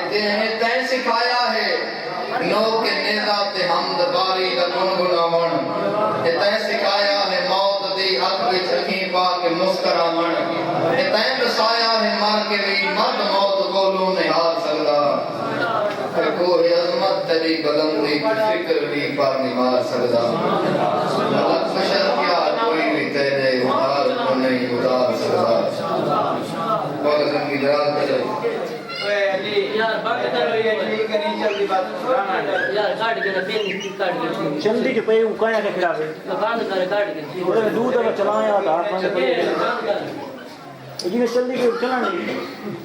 تین سکھایا ہے نو کے نیزہ تے حمد باری دا گنگناون تین سکھایا ہے موت دی اکھ وچ اکھیں پا کے مسکراون تین دسایا ہے مر کے بھی مرد موت کولوں نہیں ہار سکدا کوئی عظمت تیری بلندی کی فکر بھی پر نہیں مار سکدا لکھ بشر کیا کوئی بھی تیرے ادھار کو نہیں اتار سکدا بہت زندگی دراز کرے یار بات کرو یہ نہیں کرنی چلدی بات یار کاٹ کے پین کاٹ کے چلدی کے پے اکایا کے کھڑا ہے بند کر کاٹ کے تھوڑے دودھ اگر چلایا تھا ہاتھ میں پڑے جی میں چلدی کے چلا نہیں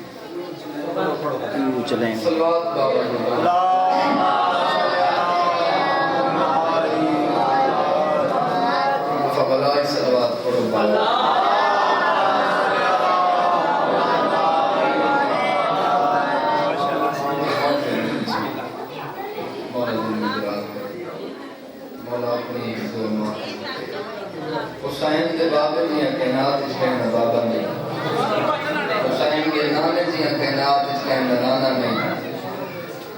چلیں صلوات بابا فبلائی صلوات پڑھو بابا حسین دے بابے دیاں کائنات اس کہنا بابا نہیں حسین کے نانے دیاں کائنات اس کہنا نانا نہیں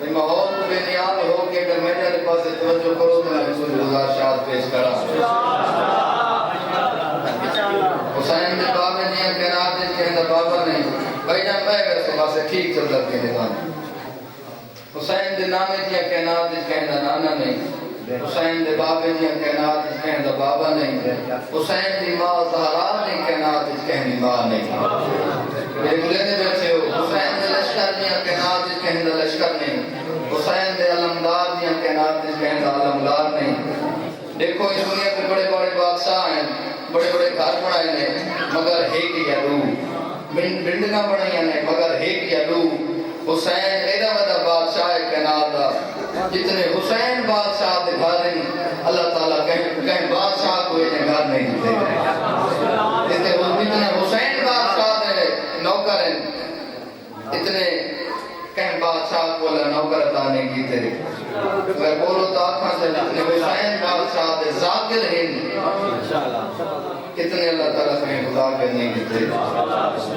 میں ماحول کو بے نیال ہو کے اگر میں جانے پاس توجہ کرو تو میں رسول گزار شاد پیش کرا حسین دے بابے دیاں کائنات اس کہنا بابا نہیں بھائی جان میں اگر صبح سے ٹھیک چل در کے نظام حسین دے نانے دیاں کائنات اس کہنا نانا نہیں حسین دے بابے دیاں کائنات اس کہنا بابا نہیں حسین دی ماں زہرا دی کائنات اس کہنی ماں نہیں میرے ملے نے بیٹھے ہو حسین دے لشکر دیاں کائنات اس کہنا لشکر نہیں حسین دے علمدار دیاں کائنات اس کہنا علمدار نہیں دیکھو اس دنیا کے بڑے بڑے بادشاہ ہیں بڑے بڑے گھر بنائے ہیں مگر ایک یا دو بلڈنگاں بنائی ہیں مگر ایک یا دو حسین ایڈا بڑا بادشاہ کائنات دا جتنے حسین بادشاہ دے گھر ہیں اللہ تعالیٰ کہیں بادشاہ کو یہ گھر نہیں دے جتنے حسین بادشاہ دے نوکر ہیں اتنے کہیں بادشاہ کو اللہ نوکر عطا نہیں کی تیرے اگر بولو تو آنکھاں سے جتنے حسین بادشاہ دے ذاکر ہیں اتنے اللہ تعالیٰ کہیں خدا کے نہیں دیتے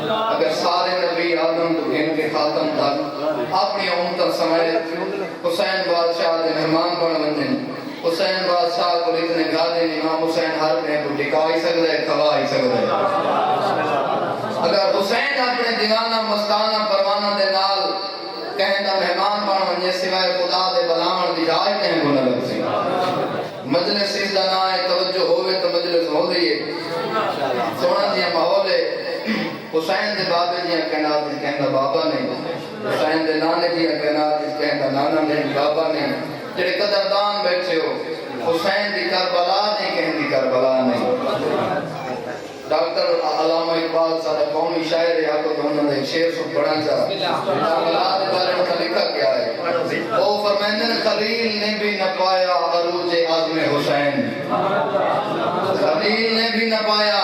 اگر سارے نبی آدم تو ان کے خاتم تک اپنی امت سمیت حسین بادشاہ دے مہمان بن حسین بادشاہ کو اتنے گھادے امام حسین ہر کہیں کو ٹکائی سکتا ہے کھوائی سکتا ہے اگر حسین اپنے دیوانہ مستانہ پروانہ دے نال کہیں دا مہمان بن ونجے سوائے خدا دے بلاون دی جائے کہیں کو نہ لگ سی مجلس اس دا نہ ہے توجہ ہوئے تو مجلس ہو رہی ہے سونا دیا ماحول ہے حسین دے بابے دیا کائنات اس کہندا بابا نہیں حسین دے نانے دیا کائنات اس کہندا نانا نہیں بابا نہیں جڑے قدردان بیٹھے ہو حسین دی کربلا نہیں کہندی کربلا نہیں ڈاکٹر علامہ اقبال سارا قومی شاعر ہے آپ کو انہوں نے ایک شعر سن پڑھا چاہا کربلا دے بارے میں لکھا کیا ہے او فرمیندن خلیل نے بھی نہ پایا عروج عزم حسین خلیل نے بھی نہ پایا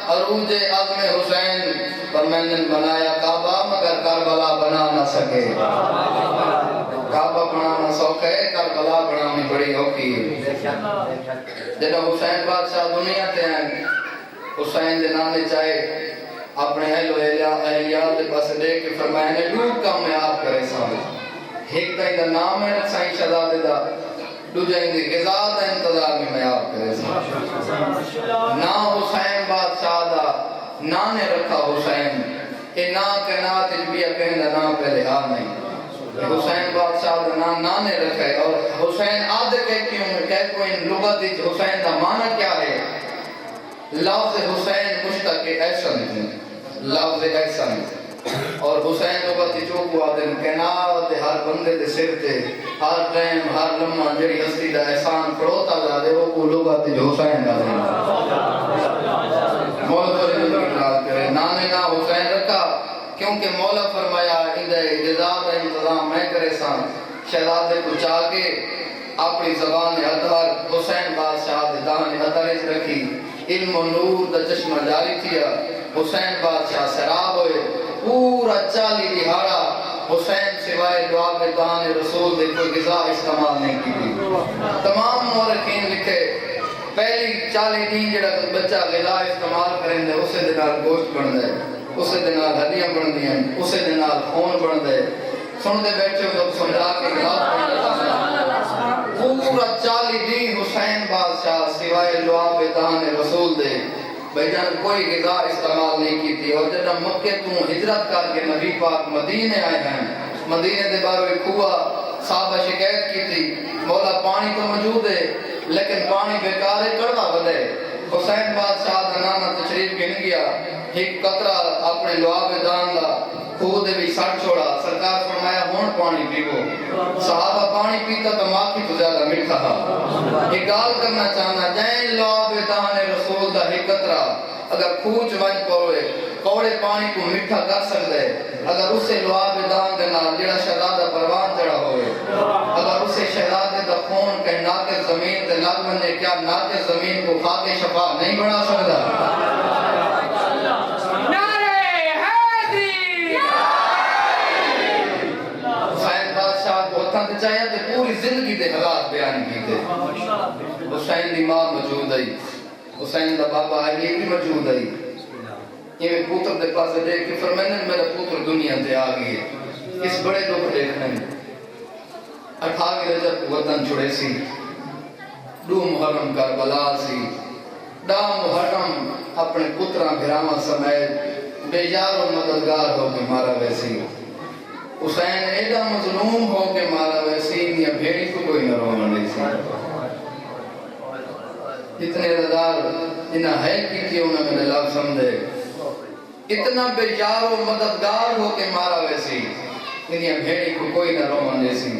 عروج عزم حسین فرمیندن بنایا کعبہ مگر کربلا بنا نہ سکے کعبہ بنانا سوکھ ہے کربلا بنانی بڑی ہوکی جنہا حسین بادشاہ دنیا تے ہیں حسین دے نانے چاہے اپنے اہل و اہلیات دے پاس دے کے فرمائے نے لوگ کام میں آپ کرے سامنے ایک دائیں دا نام ہے رکھسائیں شہزادے دا دو جائیں دے غذا دا انتظار میں آپ کرے سامنے نا حسین بادشاہ دا نانے رکھا حسین اے نا کائنات اجبیہ کہیں دا نام پہلے آ نہیں حسین بادشاہ دا نام نانے رکھا ہے اور حسین آدھے کہہ کوئی لغت حسین دا معنی کیا ہے لفظ حسین مشتق احسن لفظ احسن اور حسین لغت چوکو آدھن کائنات ہر بندے دے سر تے ہر ٹائم ہر لمحہ جڑی ہستی دا احسان پڑوتا جا دے وہ کو لغت حسین آدھن مولا فرمائے نانے نا حسین رکھا کیونکہ مولا فرمایا اندے جزا دا انتظام میں کرے سان شہزادے کو چاہ کے اپنی زبان اطہر حسین بادشاہ دے دہن اطہرش رکھی علم و نور دا چشمہ جاری کیا حسین بادشاہ سراب ہوئے پورا 40 دہاڑا حسین سوائے دعا میں دہن رسول دے کوئی غذا استعمال نہیں کی تمام مورخین لکھے پہلی 40 دن جڑا بچہ غذا استعمال کریں دے اسے دنال گوشت بن دے اسے دنال ہڈیاں بن دیں اسے دنال خون بن دے سن دے بیٹھے ہو تو سمجھا کے پورا 40 دن حسین بادشاہ سوائے لعاب دان رسول دے بھائی جان کوئی غذا استعمال نہیں کی تھی. اور جب مکے تو ہجرت کر کے نبی پاک مدینے آئے ہیں مدینے دے بارے ایک ہوا صحابہ شکایت کی تھی مولا پانی تو موجود ہے لیکن پانی بیکار ہے کڑوا بدے. حسین بادشاہ دا نانا تشریف گن گیا ایک قطرہ اپنے لعاب دان دا خود بھی سڑ چھوڑا. سرکار فرمایا ہون پانی پیو. صحابہ پانی پیتا تو ماکی تو زیادہ میٹھا تھا. یہ گال کرنا چاہنا جائیں لعاب دان رسول دا ایک قطرہ اگر کھوچ ون پوے کوڑے پانی کو میٹھا کر سکتے اگر اسے لعاب دان دے نال جڑا شہزادہ پروان چڑھا ہوئے اگر اسے شہزادے دا خون کہ ناقص زمین تے لگ بنے کیا ناقص زمین کو خاک شفا نہیں بنا سکتا. حسین بادشاہ کو اتھا تے چاہیا تے پوری زندگی دے حالات بیان کیتے. حسین دی ماں موجود ہے حسین دا بابا علی بھی موجود ہے. یہ میں پوتر دے پاس دیکھ کے فرمائنے میرا پوتر دنیا تے آ گئی اس بڑے دکھ دیکھنے 28 رجب وطن چھڑے سی 2 محرم کربلا سی 10 محرم اپنے پتراں بھراواں سمیت بے یار و مددگار ہو کے مارا ویسی. حسین ایڈا مظلوم ہو کے مارا ویسی یا بھیڑی کو کوئی نہ رونا نہیں سی. اتنے رضار جنہ ہے کی تھی انہوں نے لفظ سمجھے اتنا بے یار و مددگار ہو کے مارا ویسی انہیں بھیڑی کو کوئی نہ رومن جیسی.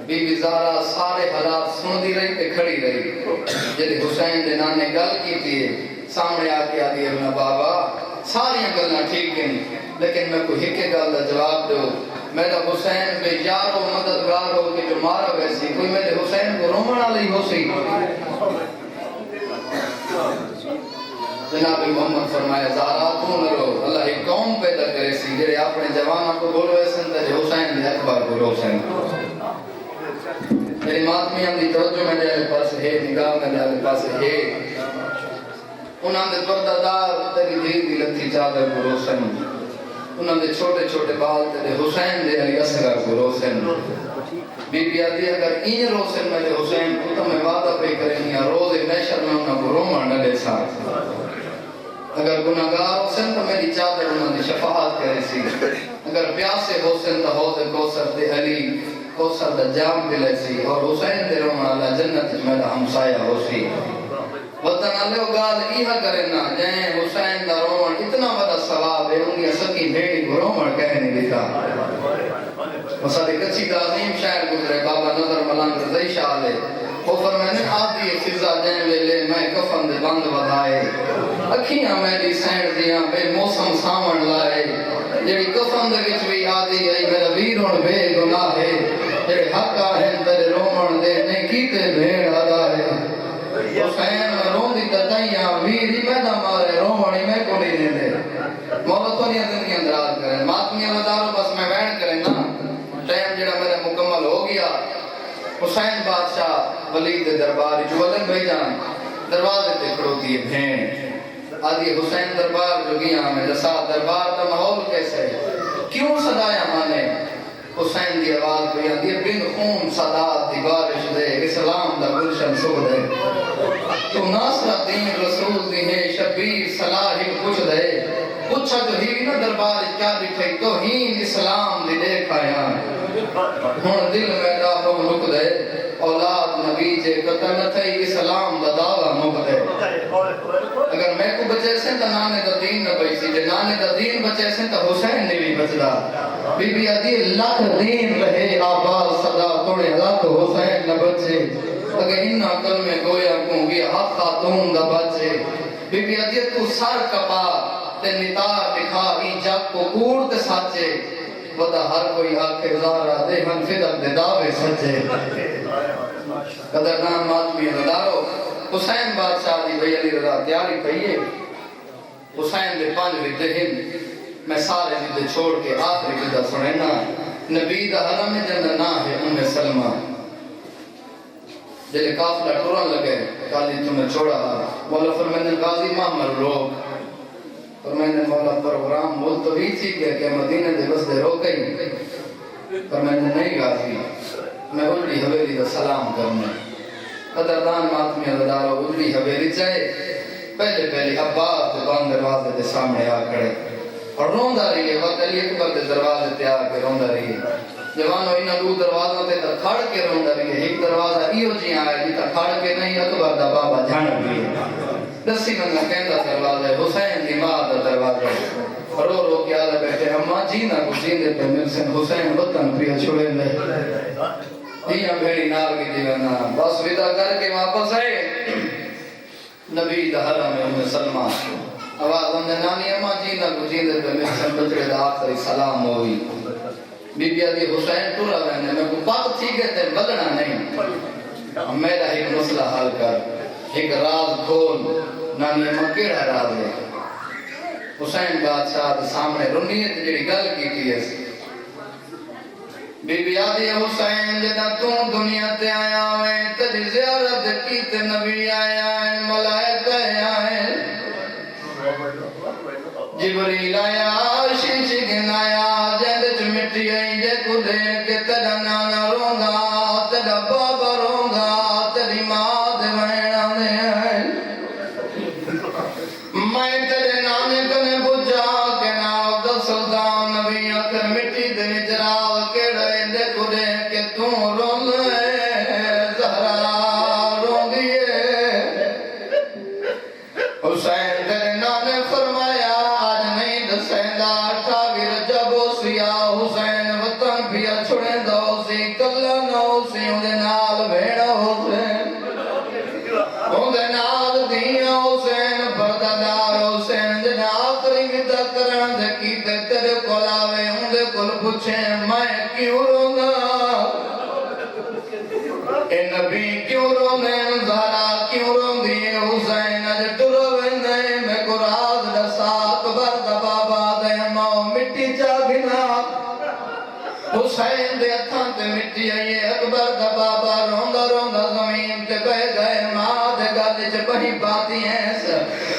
بی بی زارا سارے حالات سن دی رہی تے کھڑی رہی. جیسے حسین دے نانے گل کی تھی سامنے آ کے آدھی اپنا بابا ساری گلنا ٹھیک ہیں لیکن میں کوئی ہکے گل دا جواب دو. میرا حسین بے یار و مددگار ہو کے جو مارا ویسی کوئی میرے حسین کو رومن والی ہو سی. جناب محمد فرمایا زہرا تو نہ رو اللہ ایک قوم پیدا کرے سی جڑے اپنے جوانوں کو بولوے سن تے حسین دے اکبر کو روشن. میری ماتمیاں دی توجہ میں دے پاس ہے نگاہ میں دے پاس ہے انہاں دے پردہ دار تیری دھی دی لتھی چادر کو روشن انہاں دے چھوٹے چھوٹے بال تے حسین دے علی اصغر کو روشن. بی بی آدھی اگر این روشن میں حسین کو تو میں وعدہ پہ کریں یا روز محشر میں انہاں کو رومن نہ دے ساتھ. اگر گناہگار حسین تو میری چادر انہوں نے شفاعت کرے سی. اگر پیاسے حسین تو حوض کوثر دے علی کوثر دا جام پلے سی اور حسین دے رومن اللہ جنت میرا ہمسایہ ہو سی. وطن اللہ گال ایہا کرے نا جائیں حسین دا رومن اتنا بڑا ثواب ہے انہی سکی بھیڑی کو رومن کہنے لکھا. مسئلہ کچھی دا عظیم شاعر گزرے بابا نظر ملنگ رضی شاہ لے وہ فرمائنے آدھی فضا جائیں ویلے میں کفن دے بند بدھائے اکھیاں میری سینڈ دیاں بے موسم سامن لائے جڑی کفن دے وچ بھی آدھی آئی میرا ویرون بے گناہ ہے جڑے حق آہن تیرے رومن دے نہیں کیتے بھیڑ ادا ہے. حسین رون دی تتائیاں ویری پیدا مارے رومنی میں کو نہیں دے مولا تو نہیں زندگی اندراز کریں ماتمیاں بتارو بس میں بیٹھ کریں نا ٹائم جڑا میرا مکمل ہو گیا. حسین بادشاہ ولید دے دربار جو ولن بھائی جان دروازے تے کھڑوتی ہے بھین آدھی حسین دربار جو گیا ہمیں جسا دربار کا ماحول کیسے ہے کیوں صدایا مانے. حسین دی آواز بھی آدھی بن خون صدات دی بارش دے اسلام دا گلشن سکھ دے تو ناصر دین رسول دی ہے شبیر صلاحی کچھ دے پوچھا جو ہی نہ دربار کیا دکھے تو ہی اسلام دی دیکھ آیا ہون دل میں داخل رک دے اولاد نبی جے قتل نہ تھے اسلام دا دعویٰ مک دے. اگر میں کو بچے سے تا نانے دا دین نہ بچی جے نانے دا دین بچے سے تا حسین نے بھی بچدا. بی بی آدھی لاکھ دین رہے آباد صدا توڑے لاکھ حسین نہ بچے اگر انہا کلمے گویا کوں گیا حق خاتون دا بچے. بی بی آدھی تو سر کپا تے نتار دکھا ای جب کو کوڑ تے ساچے ودا ہر کوئی آکے زارہ دے ہم فدر دے دعوے سچے. قدرنام ماتمی رضارو حسین بادشاہ دی بھئی علی رضا تیاری پہیے حسین دے 5 ودہن میں سارے ودہ چھوڑ کے آخری ودہ سنینا نبی دا حرم جندہ نا ہے سلمہ جلے کافلہ ٹورن لگے کالی تمہیں چھوڑا مولا فرمین غازی محمد روک فرمین مولا پروگرام ملتوی تھی کہ مدینہ دے بس دے روکئی پر میں نے نہیں غازی میں اجڑی حویلی کا سلام کرنے قدردان ماتمی ادارو اجڑی حویلی چاہے پہلے عباس کے بند دروازے کے سامنے آ کھڑے اور روندہ رہی ہے وقت علی اکبر کے دروازے تے آ کے روندہ رہی ہے جوانو انہاں دو دروازوں تے کھڑ کے روندہ رہی ہے ایک دروازہ ایو جی آیا جی کھڑ کے نہیں اکبر دا بابا جان بھی دسی منگا کہندا دروازہ حسین دی ماں دا دروازہ رو رو کے آدھا بیٹھے اماں جینا کو جیندے پہ ملسن حسین وطن پہ چھوڑے لے دیاں بھیڑی نال کی دیوانا بس ودا کر کے واپس آئے نبی دا حرم ام سلمہ آواز ہم نے نانی اماں جینا کو جیندے پہ ملسن بچڑے دا آخری سلام ہوئی بی بی آدھی حسین ٹورا رہنے میں کو پاک تھی گئے تھے بدنا نہیں میرا ایک مسئلہ حل کر ایک راز کھول نانی اماں کیڑا راز ہے حسین بادشاہ دے سامنے رنیت جڑی گل کی تھی ہے بی بی آدھی حسین جدا تو دنیا تے آیا ہوئے تیری زیارت کی تے نبی آیا ہے ملائکہ آیا ہے جبریل آیا شیش گنایا جند چ مٹی آئی جے کو دے کے تیرا نانا رونگا تیرا بابا رونگا تیری ماں دے وینا دے میں تیرے نانے کنے بجا کے ناو دا سلطان نبی اکر مٹی دے جراو کے رہے دے کو دے کے تو رونگ زہرا رونگیے حسین تیرے نانے فرمایا آج نہیں دسیندہ ٹھاگر جب سیا حسین وطن پیا چھڑے دو سی کلا نو سی اندے نال بھیڑا حسین اندے نال دیا حسین پردادار حسین جن آخری مدہ کرن دے کیتے تیرے کولاوے اندے کل پوچھے میں کیوں رونگا اے نبی کیوں رونے زہرا کیوں روندی حسین اج ٹرو ویندے میں کو راز دسا اکبر دا بابا دے ماں مٹی چا گنا حسین دے ہتھاں تے مٹی آئی اکبر دا بابا روندا روندا زمین تے بہ گئے ماں دے گل وچ بہی پاتی ہیں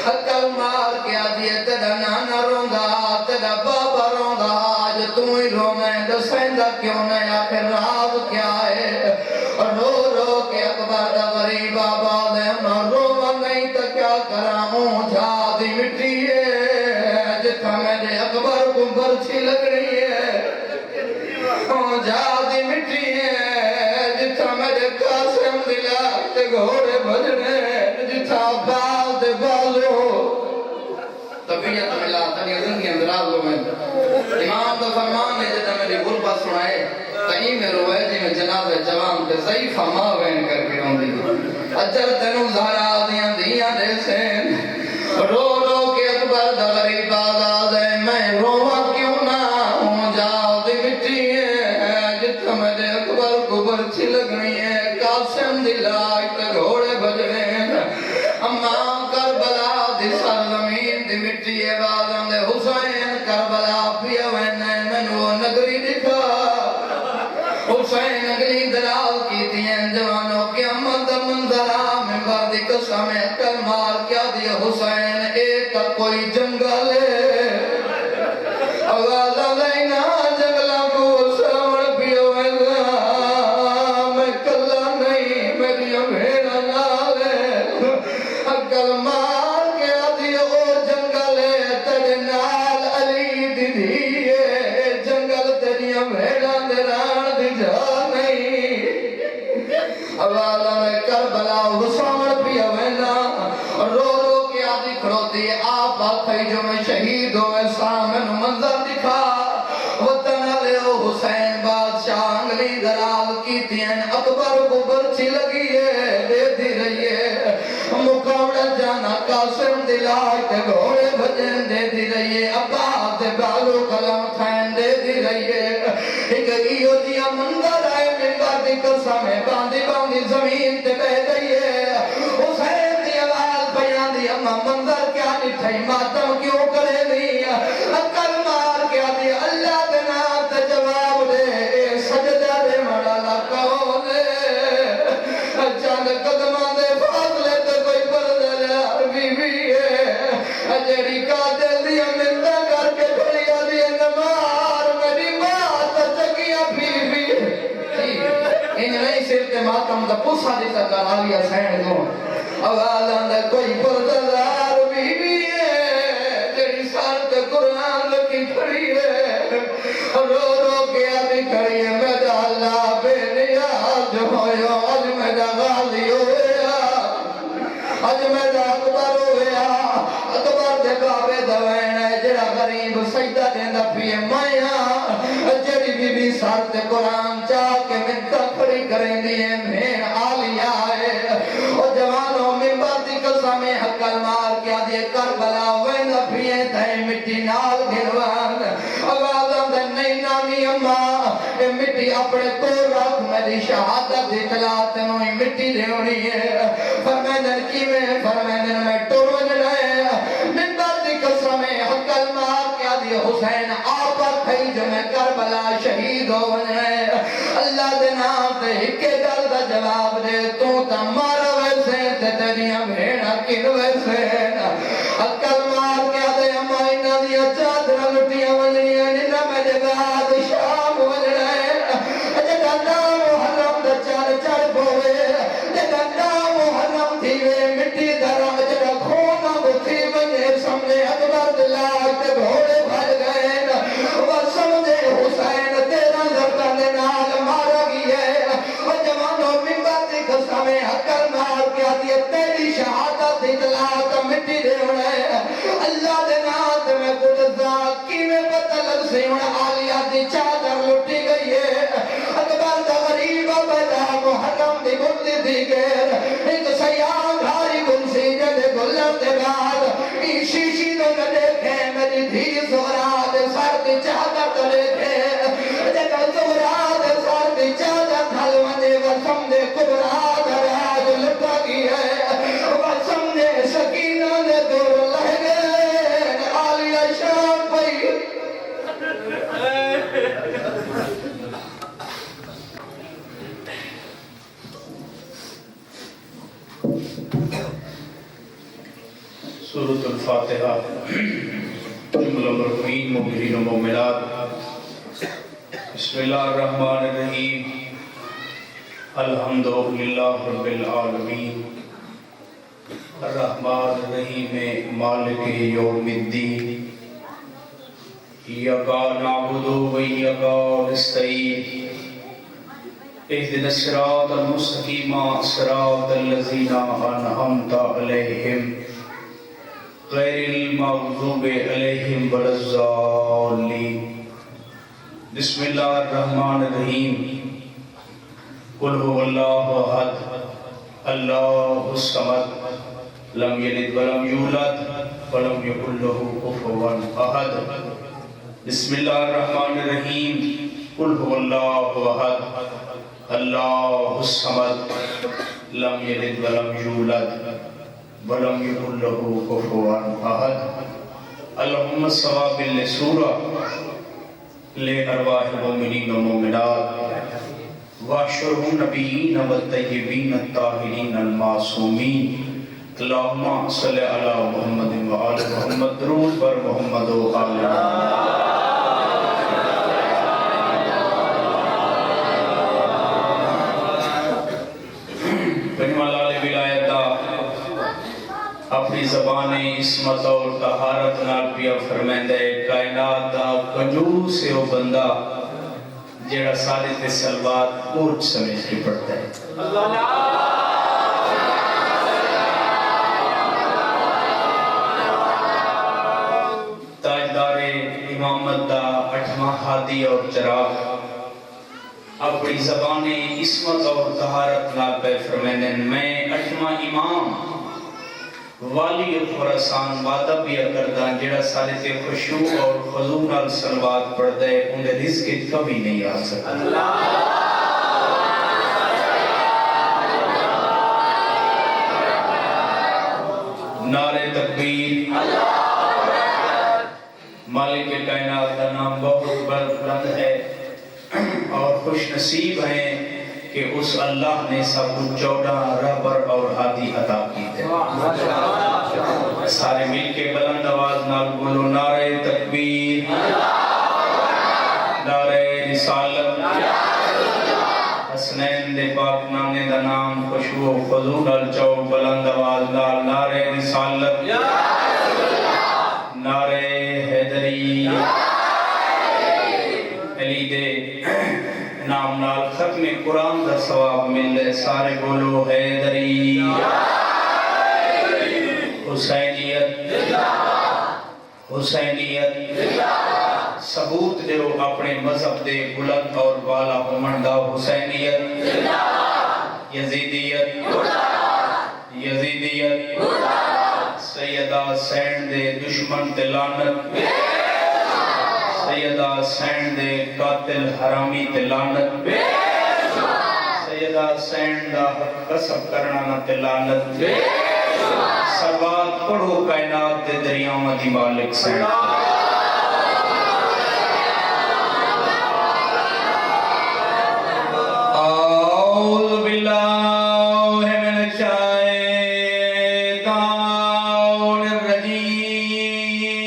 عقل مار کے آدھی تیرا نانا روندا تیرا بابا روندا آج تو ہی رونا ہے دسیندا کیوں نہیں آخر راز کیا ہے رو رو کے اکبر دا غریب بابا دے ماں روما نہیں تا کیا کراں جا دی مٹی ہے جتھا میرے اکبر کو برچھی لگ رہی ہے جا دی مٹی ہے جتھا میرے قاسم دلا تے گھوڑے بجنے جتھا بال دے بالو طبیعت ملا تنی زندگی اندرازوں میں امام دا فرمان ہے جتا میری غربت سنائے کہیں میں روئے جی میں جناب جوان تے ضعیفہ ماں وین کر کے رون دی اجر تنو زہرا دیاں دیاں دے سین رو رو کے اکبر دا غریب آزاد ہے میں رواں کیوں نہ ہوں جاؤ دی مٹی ہے جتھا میرے اکبر کو برچھی لگنی ہے قاسم دلائی تے گھوڑے بجنے اماں کربلا دی سرزمین دی مٹی ہے بازم دے حسین کربلا پیا وینے منو نگری دکھا حسین اگلی دلال کی تین جوانوں کی عمل دا منظرہ میں بردی قسم کل مار کیا دیا حسین ایک کوئی جنگل ہے آواز لینا جنگلہ کو سرور پیو میں کلا نہیں میری بھیڑا نال ہے کل مار کیا دیا وہ جنگل ہے تیرے نال علی دی دیئے جنگل تیری بھیڑا دران دی جا نہیں حوالہ میں کربلا حسین پیا وینا رو رو کے آدھی کھڑوتی ہے آپ آکھائی جو میں شہید ہوئے سامن منظر دکھا وطن علی حسین بادشاہ انگلی درال کی تین اکبر کو برچی لگی ہے دے دی رہی ہے مقابلہ جانا قاسم دلائی تے گھوڑے بجن دے دی رہی ہے عباس دے بالو قلم تھین دے دی رہی ہے ایک ایو دیا منظر آئے ممبر دی قسم باندھی باندھی زمین تے بہ گئی ہے حسین دی آواز بیان دی اما منظر کیا نٹھائی ماتم کیوں کرے نہیں عقل مار کیا دی اللہ دے نام تے جواب دے سجدہ دے مڑالا کہو دے چند قدمہ دے فاصلے تے کوئی پردہ بی بی ہے جیڑی قاتل دیا ملتا کر کے کھڑیا دیا نمار میری ماں تا چکیاں پھی حاکم دا پوسا دیتا کرالیہ سین کو آواز آندہ کوئی پردار بی بی ہے جڑی سارت قرآن لکی کھڑی ہے رو رو کے آدھی کھڑی ہے میرا اللہ بے نیاز ہویا آج میرا غالی ہویا آج میرا اکبر ہویا اکبر دے بابے دوین ہے جڑا غریب سجدہ دیندہ پیے مائیاں جڑی بی بی سارت قرآن چاہ کے منتہ کھڑی کریں دیئے مین آلیا ہے اور جوانوں ممبر دی قسمیں حقل مار کیا دیئے کربلا ویندہ پیے تھے مٹی نال گھنوان آوازم دے نہیں نامی اممہ اے مٹی اپنے کو رکھ میری شہادت اطلاع تنوئی مٹی دیونی ہے فرمیدن کی میں فرمیدن میں ٹورن رہے ممبر دی قسمیں حقل مار کیا دیئے حسین آپا کھئی جو میں کربلا شہید ہو رہے اللہ دے نام تے ہکے گل دا جواب دے تو تا مارا ویسے تے تیریاں بھیڑا کن ویسے عقل مار کیا دے اما انہا دیا چادرہ لٹیاں ونیاں ننہ میرے بعد شام ون رہے جگہ نام حرم دا چار چار بھوے جگہ نام حرم تھیوے مٹی درم جگہ کھونا بتھی بنے سمنے اکبر دلاک تے بھوڑے بھر گئے وہ سمجھے حسین تیرا زردہ نال مارا گئے وہ جوانوں ممبر دی قسمیں حقل مار کیا دیئے تیری شہادت اطلاع کا مٹی دے ہونے اللہ دے نات میں کچھ ذاکی میں بطلب سے انہیں آلیہ دی چادر لٹی گئی ہے اکبر دا غریب بیدا محرم دی گلدی دی گئر ایک سیاہ گھاری گلسی جدے گلر دے بعد این شیشی دو دیکھے میری دھی زہرات سر دی چادر تو دیکھے جدے زہرات سر دی چادر دھل ونے وسم دے کبرات راج لٹا گئی ہے وسم دے سکینہ دے دور لہ گئے آلیہ شام پئی سورة الفاتحہ جملہ مرحومین مومنین و مومنات بسم اللہ الرحمن الرحیم الحمدللہ رب العالمین الرحمن الرحیم مالک یوم الدین ایاک نعبد و ایاک نستعین اهدنا الصراط المستقیم صراط الذین انعمت علیہم غیر المغضوب علیہم ولا الضالین بسم اللہ الرحمن الرحیم قل هو اللہ احد اللہ الصمد لم یلد ولم یولد ولم یکن له کفوا احد بسم اللہ الرحمن الرحیم قل هو اللہ احد اللہ الصمد لم یلد ولم یولد ولم يكن له كفوا احد اللهم صل بالسورة لأرواح المؤمنين والمؤمنات واشرهم النبيين والطيبين الطاهرين المعصومين اللهم صل على محمد وآل محمد درود بر محمد وآل محمد اپنی زبان عصمت اور طہارت نال پیا فرمائندا ہے کائنات دا کنجوس ہے وہ بندہ جڑا سارے تے سلوات پورچ سمجھ کے پڑھتا ہے تاجدار امامت دا 8واں ہادی اور چراغ اپنی زبان عصمت اور طہارت نال پہ فرمائندا میں 8واں امام والی خراسان وعدہ بھی کردان جڑا سارے تے خشوع اور خضوع نال صلوات پڑھدا ہے انہیں رزق کبھی نہیں آ سکتا نعرہ تکبیر مالک کائنات کا نام بہت بلند ہے اور خوش نصیب ہیں کہ اس اللہ نے سب کو 14 رہبر اور ہادی عطا کی ہے سارے مل کے بلند آواز نال بولو نعرہ تکبیر نعرہ رسالت حسنین دے پاک نانے دا نام خوشبو فضول الچو بلند آواز نال نعرہ رسالت نعرہ حیدری علی دے نام نال ختم قرآن دا ثواب ملے سارے بولو حیدری حسینیت حسینیت ثبوت دیو اپنے مذہب دے بلند اور بالا ہومن دا حسینیت یزیدیت یزیدیت سیدہ حسین دے دشمن تے لعنت سیدہ حسین دے قاتل حرامی تے لعنت سیدہ حسین دا قصب کرنا نہ تے لعنت سبات پڑھو کائنات دے دریاؤں دی مالک سین اعوذ باللہ من الشیطان الرجیم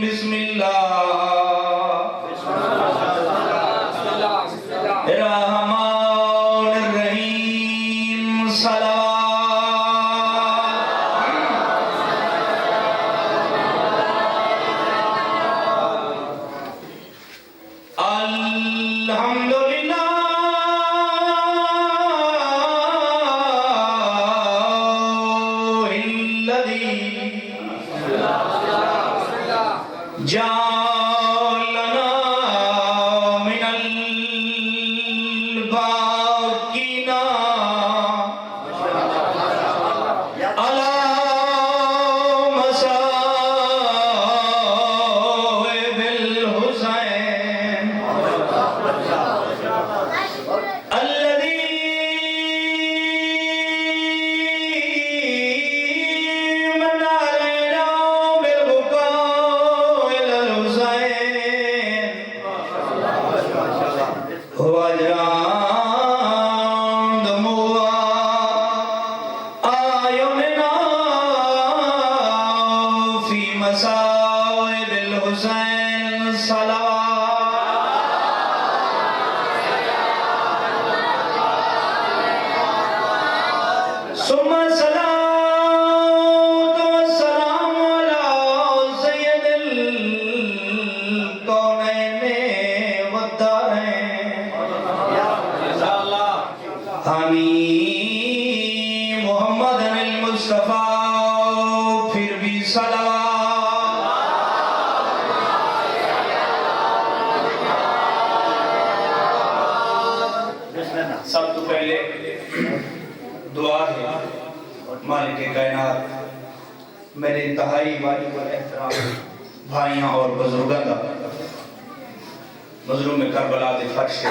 بسم اللہ الرحمن الرحیم صلوات محمد المصطفیٰ پھر بھی سب تو پہلے دعا ہے مالک کائنات میرے انتہائی واجب الاحترام بھائیاں اور بزرگاں دا مظلوم کربلا دے فرش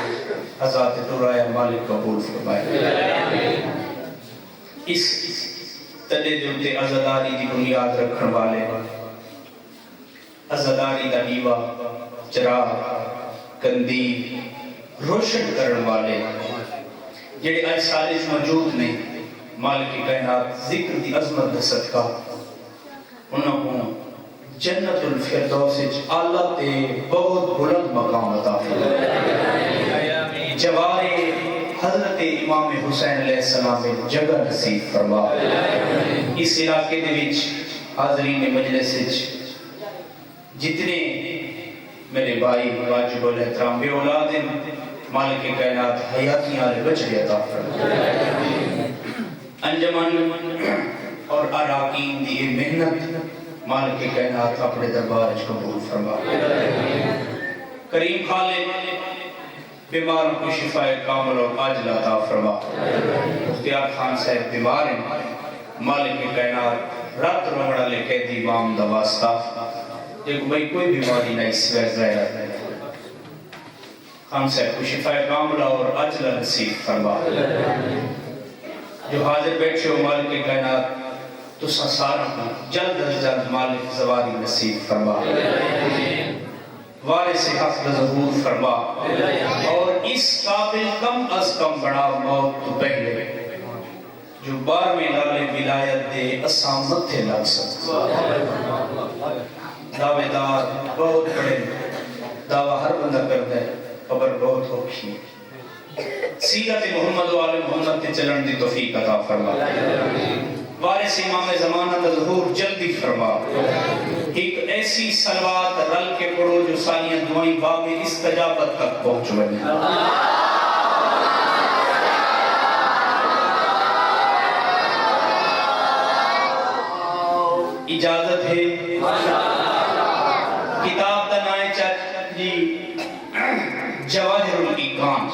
حضرات ٹرایا مالک قبول فرمائے اس تلے دے عزاداری دی بنیاد رکھن والے عزاداری دا دیوا چراغ کندیل روشن کرن والے جڑے آج سالس موجود نے مالک کائنات ذکر دی عظمت دا صدقہ انہوں کو جنت الفردوس اعلیٰ تے بہت بلند مقام عطا فرمائے جوار حضرت امام حسین علیہ السلام جگہ نصیب فرما اس علاقے دے وچ حاضرین مجلس جتنے میرے بھائی واجب الاحترام بے اولاد مالک کائنات حیاتیاں والے بچے عطا فرمائے انجمن اور اراکین دی محنت مالک کائنات اپنے دربار قبول فرما کریم خالق بیماروں کو شفاء کامل اور عاجل عطا فرما مختیار خان صاحب بیمار ہیں مالک کائنات رات روڑا لے قیدی امام دا واسطہ ایک بھائی کوئی بیماری نہ اس وقت ظاہر ہے خان صاحب کو شفاء کامل اور عاجل نصیب فرما جو حاضر بیٹھے ہو مالک کائنات تو سنساروں کو جلد از جلد مالک زواری نصیب فرما وارث حق ظہور فرما اور اس قابل کم از کم بڑا موت تو پہلے جو 12ویں لالے ولایت دے اسامت تھے لگ سکتا دعوے دار بہت بڑے دعویٰ ہر بندہ کرتا ہے خبر بہت ہوکھی سیرت محمد و آل محمد تے چلن دی توفیق عطا فرما وارث امام زمانہ دا ظہور جلدی فرما ایک ایسی صلوات رل کے پڑھو جو سالیاں دعائیں باب استجابت تک پہنچویں اجازت ہے کتاب دا نائے جی جواہر الایقان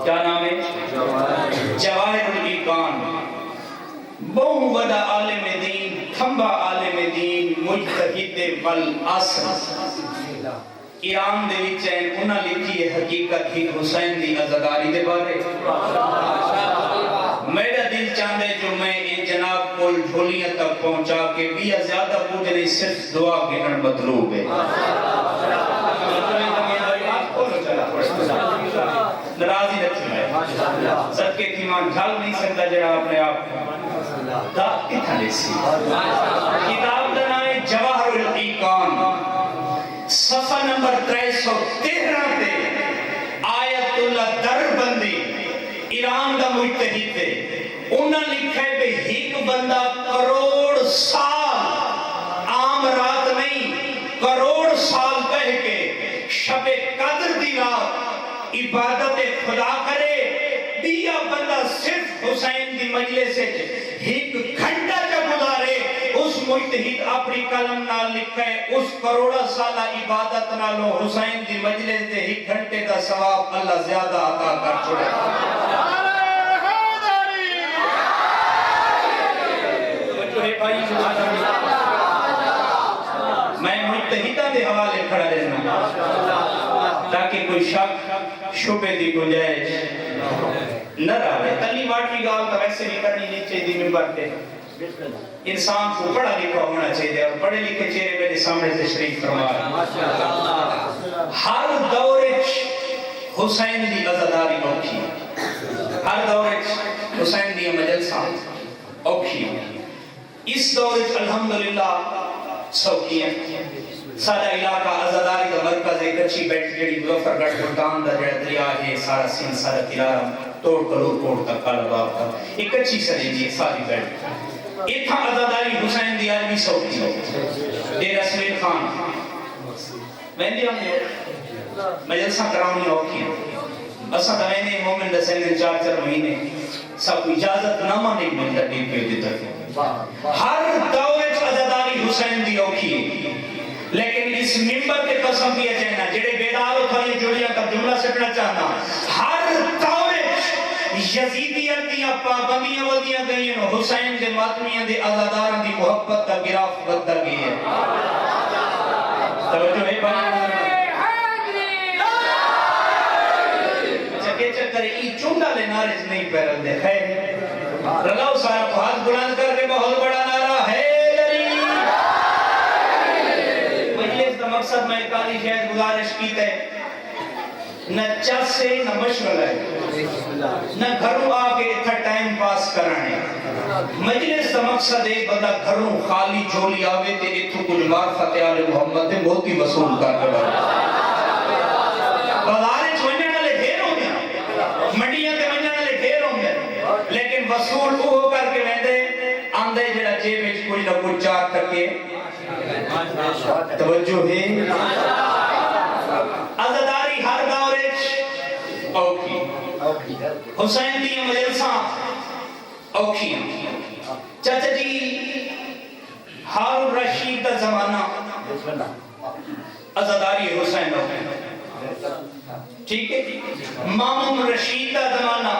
کیا نام ہے جواہر الایقان بہو وڈا عالم دین تھمبا عالم دین مجتہد والعصر ایران دے وچ انہاں لکھی ہے حقیقت ہی حسین دی عزاداری دے بارے میرا دل چاہتا ہے جو میں یہ جناب کو جھولیاں تک پہنچا کے بھی زیادہ پوچھ نہیں صرف دعا گنن مطلوب ہے ناراضی رکھی ہے صدقے کی ماں ڈھال نہیں سکتا جڑا اپنے آپ داغ کی تھلے سی کتاب دا نام ہے جواہر الایقان صفحہ نمبر 313 تے آیت اللہ دربندی ایران دا مجتہد ہے انہاں لکھا ہے کہ ایک بندہ کروڑ سال عام رات نہیں کروڑ سال کہہ کے شب قدر دی رات عبادت خدا کرے دیا بندہ صرف حسین دی مجلس سے ایک گھنٹہ جب گزارے اس مجتہد اپنی قلم نال لکھا ہے اس کروڑا سالہ عبادت نالو حسین دی مجلس دے ایک گھنٹے دا ثواب اللہ زیادہ عطا کر چھوڑے میں مجتہدہ دے حوالے کھڑا رہنا تاکہ کوئی شک شبہ دی گنجائش نہ رہے تلی واٹی گال تو ویسے نہیں کرنی نہیں چاہیے ممبر پہ انسان کو پڑھا لکھا ہونا چاہیے اور پڑھے لکھے چہرے میرے سامنے تشریف فرما ہر دور حسین دی عزاداری اوکھی ہر دور حسین دی مجلساں اوکھی اس دور الحمدللہ سوکی ہیں سارا علاقہ عزاداری کا مرکز ایک اچھی بیٹھ جڑی مظفر گڑھ ملتان دا جڑا دریا ہے سارا سین سارا تلارا توڑ کلور کوڑ تک کالا باب تک ایک اچھی سرے دی ساری بیٹھ اتھا عزاداری حسین دی آدمی سوکی ہو دیر اسمیل خان مہندی ہم نے مجلسہ کراؤنی اوکی ہیں اسا دوینے مومن رسین 4 مہینے سب اجازت نامہ نہیں ملتا ڈی پی دی طرف ہر دور عزاداری حسین دی اوکی ہے لیکن اس ممبر کے قسم کیا جائنا جڑے بیدار ہو تھوڑی جوڑیاں کا جملہ سکنا چاہنا ہر دور یزیدیت دیا پابندیاں ودیاں گئی ہیں حسین دے ماتمیاں دے عزاداران دی محبت دا گراف بدہ گئی ہے توجہ ہے بھائی چکے چکر ای چونڈا لے نارج نہیں پیرل دے خیر رلاؤ سارا کو ہاتھ بلند کر کے بہت بڑا نعرہ ہے مقصد میں کالی شاید گزارش کی تے نہ چس سے نہ مشغلہ ہے نہ گھروں آگے اتھا ٹائم پاس کرانے مجلس کا مقصد ہے بندہ گھروں خالی جھولی آوے تے اتھو کچھ معرفت آل محمد تے موتی وصول کر کے بارے بازارے چھوڑنے والے ڈھیر ہوں گے منڈیاں تے منڈیاں والے ڈھیر ہوں گے لیکن وصول وہ ہو کر کے ویندے آندے جڑا جیب وچ کچھ نہ کچھ چار تکے توجہ ہے عزاداری ہر دور اوکھی حسین دی مجلساں اوکھی چچا جی ہارون رشید دا زمانہ عزاداری حسین ٹھیک ہے مامون رشید دا زمانہ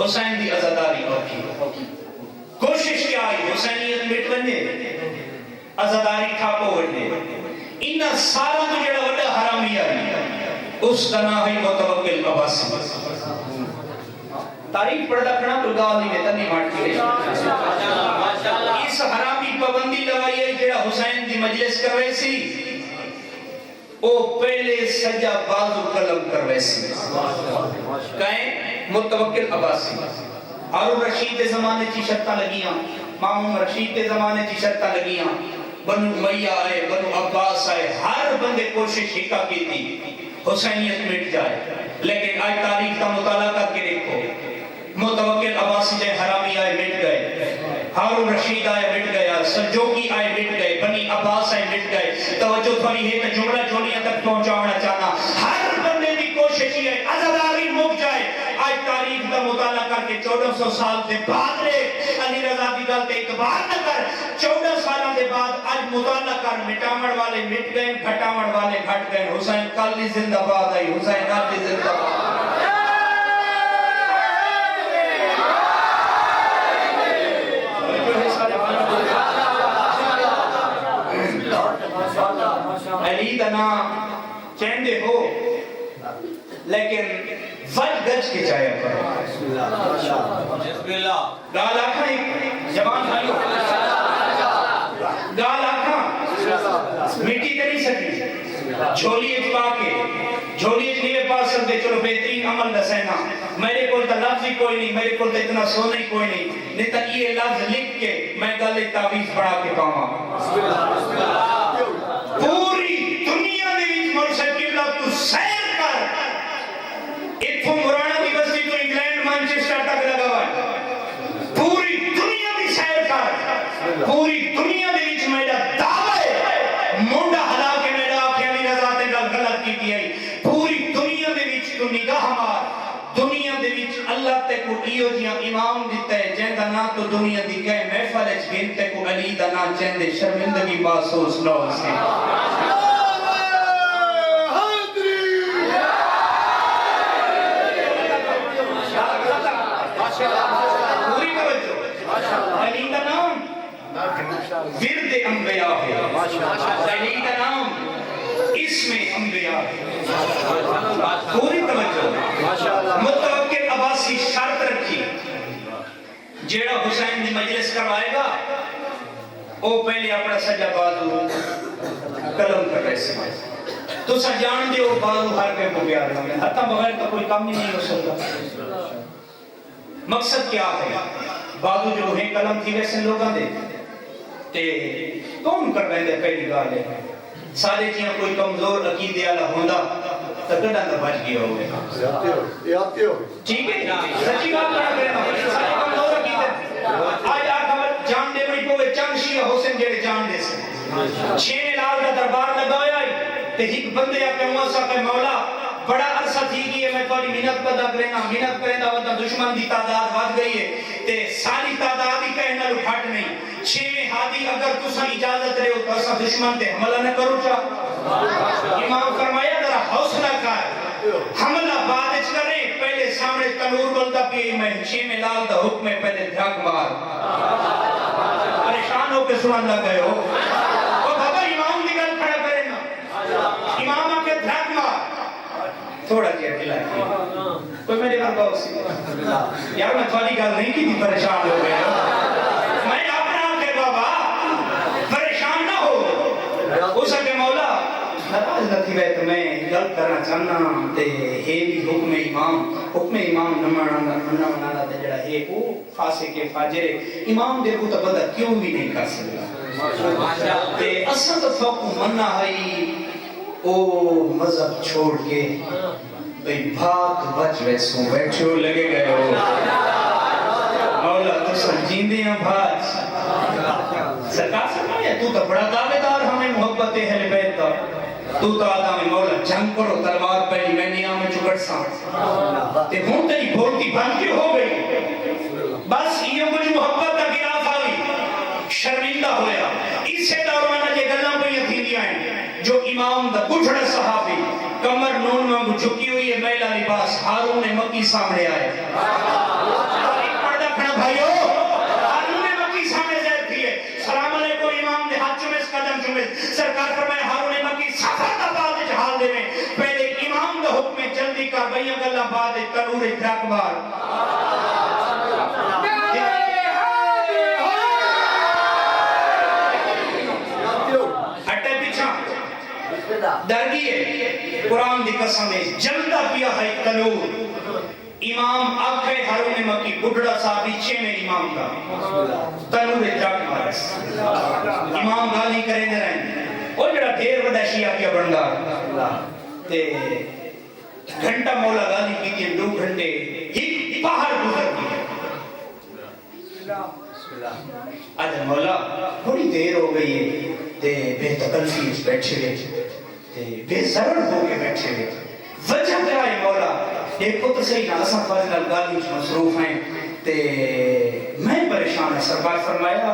حسین دی عزاداری اوکھی کوشش کیا ہے حسینیت مٹ بنے عزاداری ٹھاکو وڈے انہا سارا تو جڑا وڈا حرامی آئی اس کا نام ہے متوکل عباسی تاریخ پڑھتا کھنا تو گالی میں تنی مارٹی ہے اس حرامی پابندی لگائی ہے جڑا حسین دی مجلس کروے سی او پہلے سجا بازو قلم کروے سی کہیں متوکل عباسی ہارون رشید کے زمانے کی شرطہ لگیاں مامون رشید کے زمانے کی شرطہ لگیاں بنو امیہ آئے بنو عباس آئے ہر بندے کوشش ہکا کی تھی حسینیت مٹ جائے لیکن آج تاریخ کا مطالعہ کر کے دیکھو، متوکل عباسی جائے حرامی آئے مٹ گئے، ہارون رشید آئے مٹ گیا، سلجوقی آئے مٹ گئے، بنی عباس آئے مٹ گئے۔ توجہ تھوڑی ہے تو جملہ جوڑیاں تک پہنچانا چاہنا، ہر بندے کی کوشش یہ ہے عزاداری مک جائے۔ آج تاریخ کا مطالعہ کر کے 1400 سال دے بعد رے علی رضا دی گل تے اعتبار نہ کر، 14 سالوں دے بعد آج مطالعہ کر، مٹاوڑ والے مٹ گئے، گھٹاوڑ والے گھٹ گئے۔ حسین کل بھی زندہ باد آئی، حسین کل بھی زندہ باد۔ علی دا نام چاہندے ہو لیکن وج گج کے چاہیا کرو۔ گال آکھاں ایک جوان بھائیو، گال آکھاں مٹی تے نہیں سکی، جھولی اچ پا کے، جھولی اچ نہیں پا سکتے، چلو بہترین عمل دسینا، میرے کول تا لفظ ہی کوئی نہیں، میرے کول تا اتنا سونا ہی کوئی نہیں، نہیں تا یہ لفظ لکھ کے میں گل تعویذ پڑھا کے پاواں۔ پوری دنیا دے وچ مرشد قبلہ تو سیر کر، اتھوں مورانا دی بستی تو انگلینڈ مانچسٹر تک لگا ہوا ہے، پوری دنیا دی سیر کر، پوری دنیا دے وچ میرا دعوی منڈا ہلا کے میرا آکھیا علی رضا تے گل غلط کی ہے، پوری دنیا دے وچ تو نگاہ مار، دنیا دے وچ اللہ تے کو ایو جیاں امام دیتا ہے جن دا نا تو دنیا دی کہے محفل اچ گنتے کو علی دا نا چندے شرمندگی محسوس نہ ہو سی۔ پوری توجہ، علی دا نام ورد انبیاء ہے، علی دا نام اسم انبیاء ہے۔ پوری توجہ، متوکل عباسی شرط رکھی، جیڑا حسین دی مجلس کروائے گا وہ پہلے اپنا سجا بازو قلم کر رہے سے تو سجان دے وہ بازو ہر پہ کو پیار رہا ہے، حتی بغیر کا کوئی کام نہیں ہو سکتا۔ مقصد کیا ہے؟ بازو جو ہے قلم تھی ویسے لوگاں دے تے کون کر رہے ہیں؟ پہلی گال ہے سارے چیاں کوئی کمزور عقیدے والا ہوندا تکڑا نہ بچ گیا ہوئے، ٹھیک ہے؟ سچی بات کرنا کرنا سارے کمزور عقیدے آج آپ جان دے میں کوئی چند شیعہ حسین جڑے جان دے سے 6 لال کا دربار لگا ہویا ہے تے ایک بندے اپنے موسیٰ کہ مولا بڑا عرصہ تھی کہ میں تھوڑی منت پیدا کرنا، منت کرنا ہوتا دشمن دی تعداد بڑھ گئی ہے تے ساری تعداد ہی کہنا لو پھٹ نہیں، 6 ہادی اگر تسا اجازت رہے ہو تو اسا دشمن تے حملہ نہ کرو چاہ۔ امام فرمایا ذرا حوصلہ کر، حملہ بعد اچ کرے، پہلے سامنے تنور بلتا پی میں 6 لال دا حکم ہے پہلے دھاک مار۔ پریشان ہو کے سنن لگ گئے ہو وہ بابا امام دی گل کھڑا کرے نا، امام آ کے دھاک مار تھوڑا جی اکیلا ہے کوئی میرے گھر باؤ سی یار میں تھوڑی گل نہیں کی تھی، پریشان ہو گئے میں اپنا کہ بابا پریشان نہ ہو اس کے مولا نراز نہ تھی بیت میں گل کرنا چاہنا تے ہے بھی حکم امام نہ منانا تے جڑا ہے وہ فاسق کے فاجر امام دے کو تو بندہ کیوں بھی نہیں کر سکتا تے اصل تو فوق مننا ہے او مذہب چھوڑ کے بھئی بھاگ بچ ویسوں بیٹھو لگے گئے ہو مولا تو سمجھیندے ہیں بھاج سرکار سرکار تو تو بڑا دعوے دار ہمیں محبت اہل بیت دا تو تو آدھا میں مولا جنگ کرو تلوار پہلی میں نہیں آمیں چکڑ ساں تے ہوں تیری بولتی بند کیوں ہو گئی بس یہ مجھ محبت دا گراف آئی شرمندہ ہویا اس سے دورانہ کے گلہ پہ یہ تھی ہیں جو امام دا گھٹڑ صحابی کمر نون میں جھکی ہوئی ہے میلا لباس ہارون مکی سامنے آئے پردہ کھڑا بھائیو ہارون مکی سامنے زید تھی ہے سلام علیکم امام نے ہاتھ چمس قدم چمس سرکار فرمائے ہارون مکی سفر دا بعد جہال دے میں پہلے امام دا حکم جلدی کر بھئیاں گلہ بعد تنور دھاک مار ڈر گئے قرآن دی قسم ہے جلدہ پیا ہے تنور امام آکھے ہارون مکی بڑھڑا صاحبی 6 میں امام کا تنور دھاک مارس امام گالی کرے دے رہے وہ جڑا دیر وڈا شیعہ کیا بندہ تے گھنٹہ مولا گالی کی تھی 2 گھنٹے ایک پہاڑ گزر گئی آج مولا بڑی دیر ہو گئی ہے تے بے تکلفی بیٹھے ہوئے بے ضرر ہو کے بیٹھے ہوئے وجہ کیا ہے مولا ایک پتر صحیح نہ اساں فاضل گالی مصروف ہیں تے میں پریشان ہے سرکار فرمایا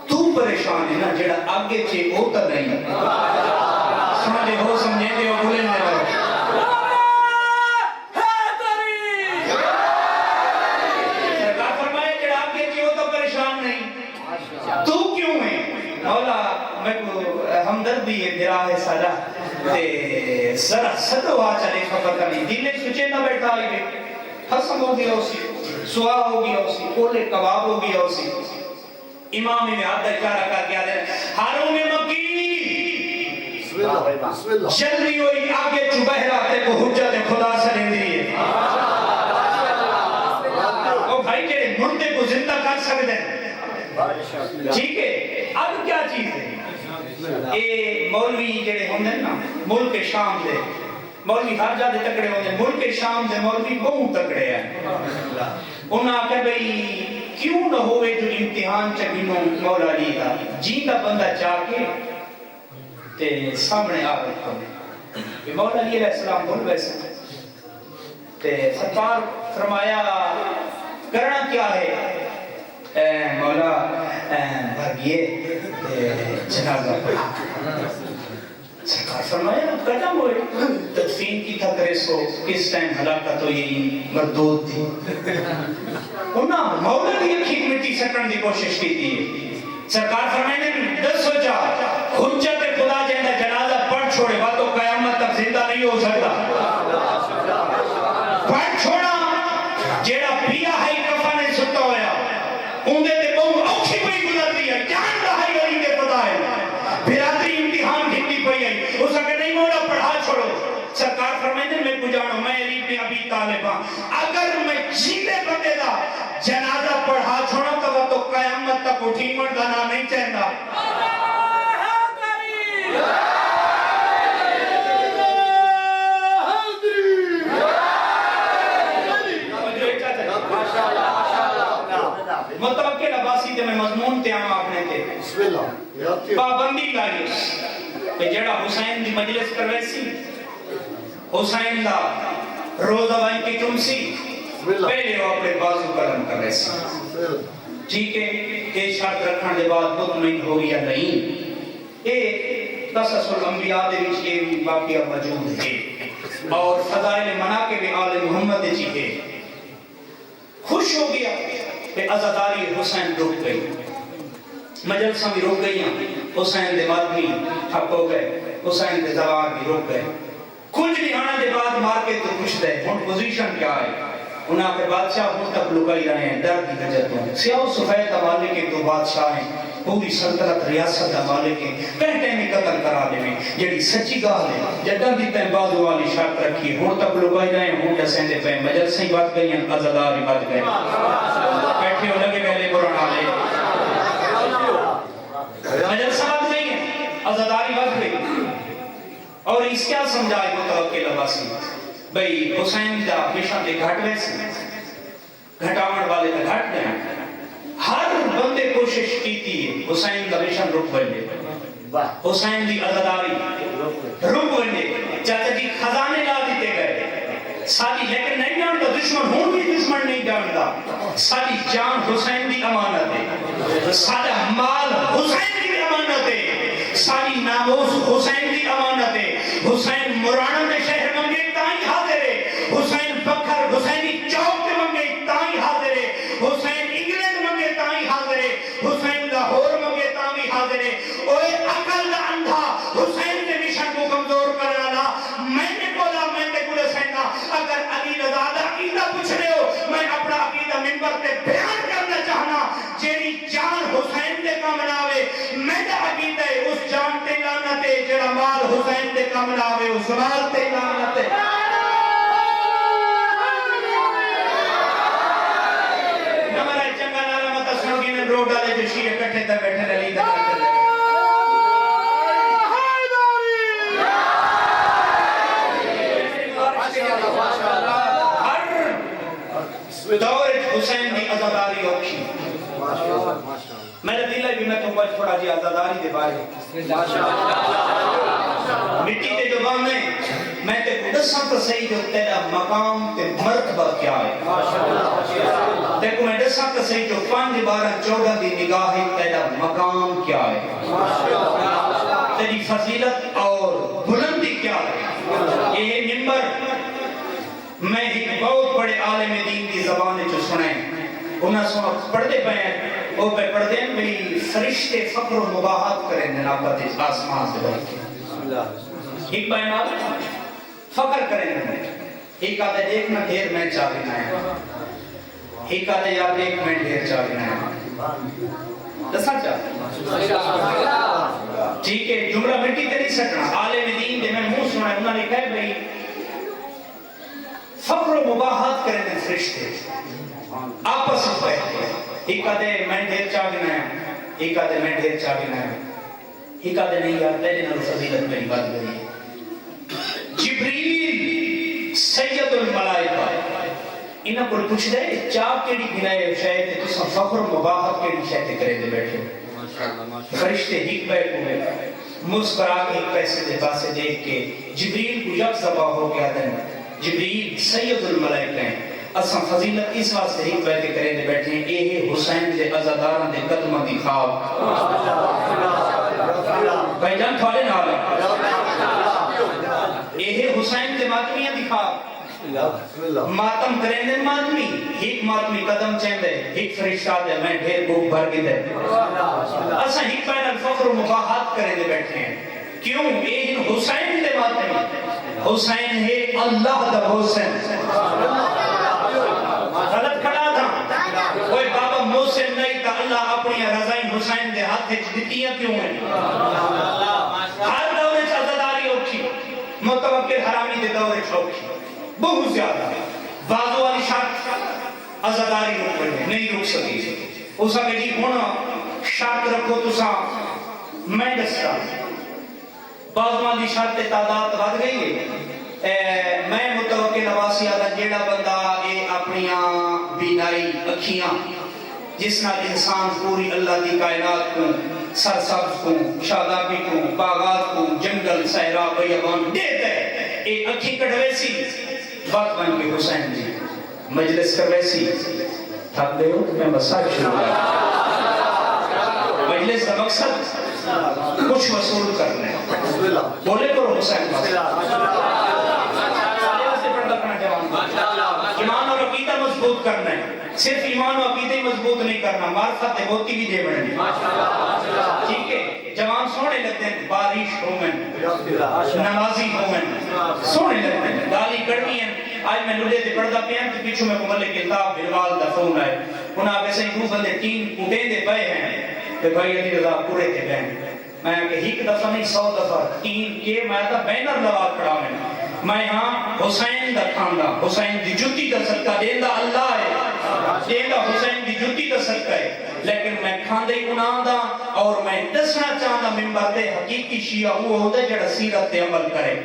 تو پریشان ہے نا جڑا آگے چھے او تا نہیں سمجھے ہو سمجھے دے ہو بھولے نہ ہو سرکار فرمایا جڑا آگے چھے او تا پریشان نہیں تو کیوں ہے مولا میں کو ہمدردی ہے دھرا ہے سادا تے ذرا صدو آ چلے خبر کرنی دل سوچے نہ بیٹھا آئی بے حسم ہو گیا اسی سوا ہو گیا اسی کولے کباب ہو گیا اسی امام نے ہاتھ اشارہ کر کے آدھے ہارون مکی چل رہی ہوئی آگے چبہرہ تے کو حجت خدا سنے دیئے وہ بھائی کے مردے کو زندہ کر سکتے ہیں ٹھیک ہے اب کیا چیز ہے اے مولوی جڑے ہوندے نا ملک شام دے مولوی ہر جا دے تکڑے ہوندے ملک شام دے مولوی بہت تکڑے ہیں انہاں کہ بھئی کیوں نہ ہوئے جو امتحان چگنوں مولا علی کا جیتا بندہ چاہ کے تے سامنے آ رکھا کہ مولا علی علیہ السلام بھول ویسے تے سرکار فرمایا کرنا کیا ہے مولا بھاگیے جنازہ پڑھا سرکار فرمایا قدم ہوئے تدفین کی تھا کرے سو کس ٹائم ہلاکت ہوئی مردود تھی انہاں مولا کی اکھیت مٹی سکن دی کوشش کی تھی سرکار فرمائے نے دس سوچا حجت خدا جیندہ جنازہ پڑھ چھوڑے بات تو قیامت تک زندہ نہیں ہو سکتا پڑھ چھوڑا جیڑا پیا ہے کفانے ستا ہویا اندے تے بہت اوکھی پئی گزرتی ہے جان رہا ہے گلی دے خدا ہے برادری امتحان گھنٹی پئی ہے اس اگر نہیں مولا پڑھا چھوڑو سرکار فرمائے میں کو جانو میں علی بن ابی طالب ہاں اگر میں جیتے بندے دا جنازہ پڑھا چھوڑا تو قیامت تک اٹھی مردہ نہ نہیں چاہتا متوکل عباسی تے میں مضمون تے آم آپنے تے پابندی لائیے کہ جڑا حسین دی مجلس کر ویسی حسین دا روزہ بائی کی چمسی پہلے وہ اپنے بازو کرم کر ویسی ٹھیک ہے کہ شرط رکھن دے بعد مطمئن ہو یا نہیں اے قصص الانبیاء دے وچ یہ واقعہ موجود ہے اور فضائل مناقب آل محمد جی ہے خوش ہو گیا کہ عزاداری حسین رک گئی مجلسہ بھی رک گئی حسین دے مرد بھی ٹھپ ہو گئے حسین دے زوار بھی رک گئے کچھ بھی آنا دے بعد مار کے تو کچھ دے ہون پوزیشن کیا ہے انہاں پہ بادشاہ ہوں تک لگائی رہے ہیں درد کی وجہ تو سیاہ و سفید مالک کے 2 بادشاہ ہیں پوری سلطنت ریاست مالک ہیں پہنٹے میں قتل کرا دے میں جڑی سچی گاہ ہے جدہ دی پہ بازو والی شرط رکھی ہوں تک لگائی رہے ہیں ہوں جسیں دے پہ مجلسیں بات گئی ہیں عزاداری بات گئی بیٹھے ہو لگے پہلے قرآن آلے مجلسہ بات گئی ہیں عزاداری بات گئی اور اس کیا سمجھائے متوکل عباسی بھئی حسین دا مشن دے گھٹ ویسے گھٹاون والے دا گھٹ گئے ہر بندے کوشش کی تھی حسین دا مشن رک بندے حسین دی عزاداری رک بندے چاہتے جی خزانے لا دیتے گئے ساری لیکن نہیں جانتا دشمن ہوں بھی دشمن نہیں جانتا ساری جان حسین دی امانت ہے سارا مال حسین دی امانت ہے ساری ناموس حسین دی امانت ہے حسین مرانا دے شہر منگے تائیں حاضر ہے حسین بکھر حسینی چوک دے منگے تائیں حاضر ہے حسین انگلینڈ منگے تائیں حاضر ہے حسین لاہور منگے تائیں حاضر ہے اوے عقل دا اندھا حسین دے مشن کو کمزور کرنا لا میں نے بولا میں نے کلے سینا اگر علی رضا دا عقیدہ پوچھ رہے ہو میں اپنا عقیدہ منبر تے بیان کرنا چاہنا جیری جان حسین دے کام لاوے میں دا عقیدہ ہے اس جان تے لعنت ہے جڑا مال حسین دے کام لاوے اس مال تے لعنت ہے نمرہ چنگا نالا متا سنگی نے روڈ ڈالے جو شیعہ کٹھے تا بیٹھے علی دا چلے ہر دور حسین دی عزاداری اوکھی میرے دل بھی میں تو بچ تھوڑا جی عزاداری دے بارے مٹی دے دبانے میں تے دساں تو صحیح جو تیرا مقام تے مرتبہ کیا ہے دیکھو میں دساں تو صحیح جو 5 12 14 دی نگاہ تیرا مقام کیا ہے تیری فضیلت اور بلندی کیا ہے یہ منبر میں ایک بہت بڑے عالم دین کی زبان جو سنیں انہاں سو پڑھتے پہ ہیں وہ پہ پڑھتے ہیں میری فرشتے فقر و مباحات کریں ننابت آسمان سے بڑھ کے ایک بیانات فقر کریں گے ایک آدھے دیکھنا ڈھیر میں چاہینا ہے ایک آدھے یاد ایک میں ڈھیر چاہینا ہے دسا چاہ ٹھیک ہے جملہ مٹی تے نہیں سکنا عالم دین دے میں منہ سنا ہے انہوں نے کہا بھئی فقر و مباحات کریں گے فرشتے آپس میں بیٹھتے ہیں ایک آدھے میں ڈھیر چاہینا ہے ایک آدھے میں ڈھیر چاہینا ہے ایک آدھے نہیں یار تیرے نال فضیلت میری بات کری جبریل سید الملائکہ انہاں کو پوچھ دے چاہ کیڑی گنائے شاید تساں فخر و مباحت کیڑی شاید کرے دے بیٹھے فرشتے ہک بیٹھ ہوئے مسکرا کے ایک پیسے دے پاسے دیکھ کے جبریل کو یک زبا ہو گیا دن جبریل سید الملائکہ ہیں اساں فضیلت اس واسطے ہک بیٹھ کرے دے بیٹھے ہیں اے حسین دے عزاداراں دے قدماں دی خواب بھائی جان تھوڑے نال یہ حسین دے ماتمیاں دکھا ماتم کریں دے ماتمی ایک ماتمی قدم چین دے ایک فرشتہ دے میں ڈھیر بھوک بھر کے دے اساں ایک بین الفخر و مباحات کریں دے بیٹھے ہیں کیوں یہ حسین دے ماتمی حسین ہے اللہ دا حسین غلط کھڑا تھا کوئی بابا محسن نہیں تھا اللہ اپنی رضائن حسین دے ہاتھ دیتیاں کیوں ہیں ہر دور عزاداری ہوکی متوکل حرامی دے دور ہوکی بہت زیادہ بازو والی شرط عزاداری رک پڑے نہیں رک سکی اسا کہ جی ہونا شرط رکھو تسا میں دستا بازو والی شرط تعداد بڑھ گئی ہے میں متوکل نواسی آدھا جیڑا بندہ اپنی بینائی اکھیاں جس نال انسان پوری اللہ دی کائنات کو سرسبز کو شادابی کو باغات کو جنگل صحرا بیابان دیتا ہے اے اکھی کٹوے سی بات بن کے حسین جی مجلس کروے سی تھک دے ہو میں مساج شروع کرتا مجلس کا مقصد کچھ وصول کرنے بولے کرو حسین ایمان اور عقیدہ مضبوط کرنا ہے صرف ایمان و عقیدہ مضبوط نہیں کرنا معرفت ہوتی بھی دے بڑھنی ٹھیک ہے جوان سونے لگتے ہیں بارش ہومن نمازی ہومن سونے لگتے ہیں گالی کڑوی ہیں آج میں لڑے دے پڑھدا پہ ہیں تو پیچھو میں ملک کتاب بلوال دا فون آئے انہاں آگے سے ہی بندے 3 اٹھے دے پئے ہیں کہ بھائی علی رضا پورے تھے بہن میں کہ ایک دفعہ نہیں 100 دفعہ 3 کے میں دا بینر لگا کھڑا میں یہاں حسین دا کھاندا حسین دی جوتی دا صدقہ دیندا اللہ ہے دیندا حسین دی جوتی دا صدقہ ہے لیکن میں کھاندے گناہ دا اور میں دسنا چاہتا منبر دے حقیقی شیعہ وہ ہوتا ہے جڑا سیرت تے عمل کرے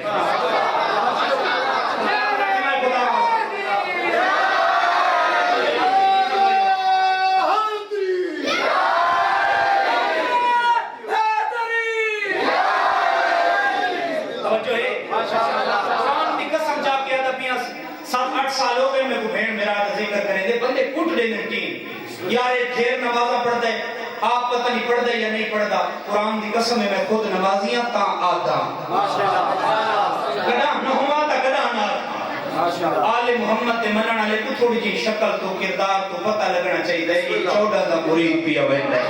آپ پتہ نہیں پڑھ دے یا نہیں پڑھ دا قرآن دی قسم ہے میں خود نمازیاں تا آتا کدا نہ ہوا تا کدا نہ آل محمد تے منن والے کو تھوڑی جی شکل تو کردار تو پتہ لگنا چاہیے یہ 14 دا مرید پیا ویندا ہے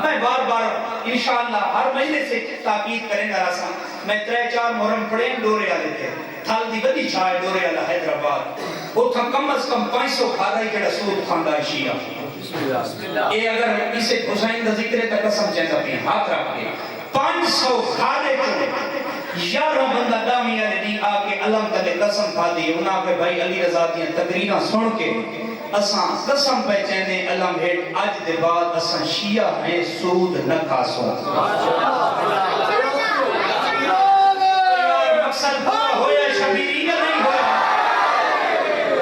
میں بار بار انشاءاللہ ہر مہینے سے تاکید کریں گا راسا میں 3-4 محرم پڑھیں ڈورے والے تھے تھال دی بدی چھائے ڈورے والا حیدرآباد وہ تھا کم از کم 500 کھادا ہی جڑا سود کھاندا ہے شیعہ اے اگر اسے حسین دا ذکر ہے تا قسم چاہتا پیا ہاتھ رکھ کے 500 کھادے چو 11 بندہ دامیہ نے دی آکے علم تلے قسم کھا دی انہاں پہ بھائی علی رضا دیاں تقریرہ سن کے اساں قسم پہچانے علم ہیٹ آج دے بعد اساں شیعہ ہیں سود نہ کھاسوں مقصد پورا ہویا شبیری یا نہیں ہویا؟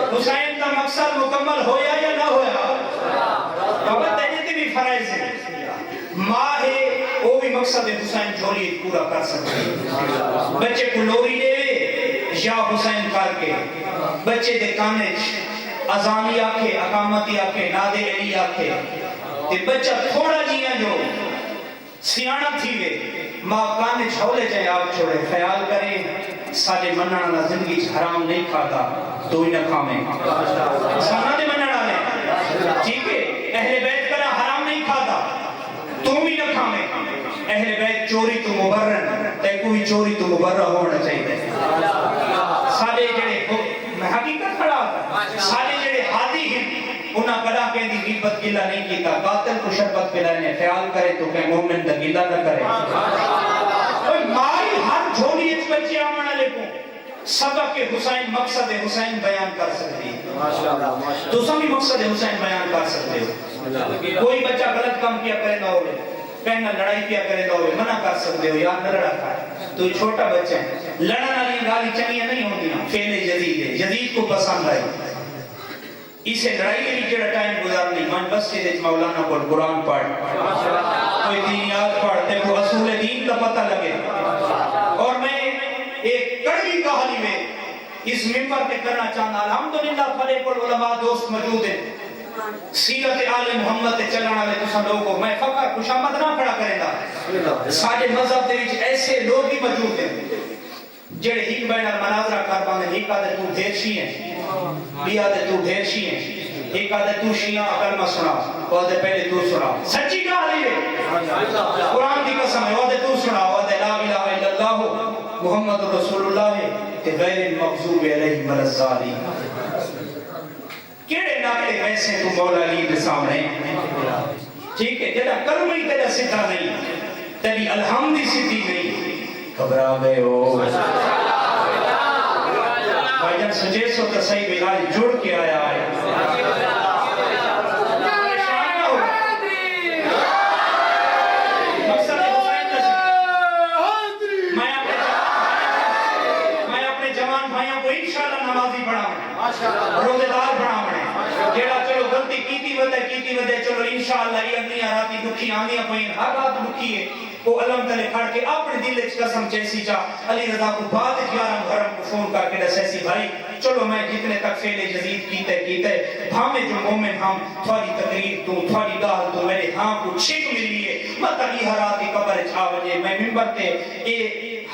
حسین کا مقصد مکمل ہویا یا نہ ہویا؟ بابا تیجے بھی فرائض ہے ماں ہے وہ بھی مقصد حسین جھولی پورا کر سکتے بچے کو لوری دے یا حسین کر کے بچے دے کانے ازانی آکھے اقامتی آکھے نادے علی آکھے تے بچہ تھوڑا جیاں جو سیانا تھی وے ماں کانے چھولے جائے آپ چھوڑے خیال کریں ساڑے منانا زندگی حرام نہیں کھاتا تو ہی نہ کھامیں سانا دے منانا لیں ٹھیک ہے اہل بیت کلا حرام نہیں کھاتا تم ہی نہ کھامیں اہل بیت چوری تو مبرن تے کوئی چوری تو مبرہ ہونا چاہیے سارے جڑے میں حقیقت کھڑا ہوتا سارے جڑے حادی ہیں انہاں کڑا کہیں دی غیبت گلہ نہیں کیتا قاتل کو شربت پلانے خیال کرے تو کہ مومن دا گلہ نہ کرے مائی ہر جھولی ایک بچے آمانا لے کو سبق حسین مقصد حسین بیان کر سکتی تو سبھی مقصد حسین بیان کر سکتے ہو کوئی بچہ غلط کام کیا کرے نہ ہوئے کہنا لڑائی کیا کرے نہ ہوئے منع کر سکتے ہو یا نہ لڑا کھائے تو چھوٹا بچہ ہے لڑنا نہیں گالی چنگیاں نہیں ہوندی فعل جدید ہے جدید کو پسند آئی اسے لڑائی کے بھی جڑا ٹائم گزار نہیں من بس کے دیکھ مولانا کو قرآن پڑھ کوئی دینیات پڑھتے کو اصول دین کا پتہ لگے اور میں ایک کڑوی کہانی میں اس ممبر پہ کرنا چاہنا الحمدللہ پڑے پر علماء دوست موجود ہیں سیرت آل محمد چلانا لے تسا لوگوں میں فقر خوشامد نہ پڑا کریں گا ساڑھے مذہب دے وچ ایسے لوگ بھی موجود ہیں جڑے ہی بین المناظرہ کر باندھے ایک آدھے تو ڈھیر شی ہیں بھی آدھے تو ڈھیر شی ہیں ایک آدھے تو شیعہ کلمہ سنا وہ آدھے پہلے تو سنا سچی کہا لے قرآن کی قسم ہے وہ آدھے تو سنا وہ آدھے لا الہ الا اللہ محمد رسول اللہ ہے کہ غیر المغضوب علیہم ولا الضالین کیڑے ناکے ویسے تو مولا علی کے سامنے ٹھیک ہے جڑا کلمہ ہی تیرا سدھا نہیں تیری الحمدی سدھی نہیں گھبرا گئے ہو بھائی جان سجے سو تو صحیح بھی آج جڑ کے آیا ہے میں اپنے جوان بھائیوں کو انشاءاللہ نمازی بڑھاؤں روزے دار بڑھاؤں جیڑا چلو غلطی کیتی ودے چلو انشاءاللہ یہ اگلیاں راتی دکھی آندیاں پہین ہر رات دکھی ہے وہ علم تلے کھڑ کے اپنے دل اچھ قسم چیسی چاہ علی رضا کو بعد 11 محرم کو فون کر کے دسیسی بھائی چلو میں جتنے تک فعل جدید کیتے بھامے جو مومن ہم تھوڑی تقریر تو تھوڑی گاہ تو میرے ہاں کو چھک ملی ہے مطلب یہ حراتی قبر چھا وجے میں ممبر تے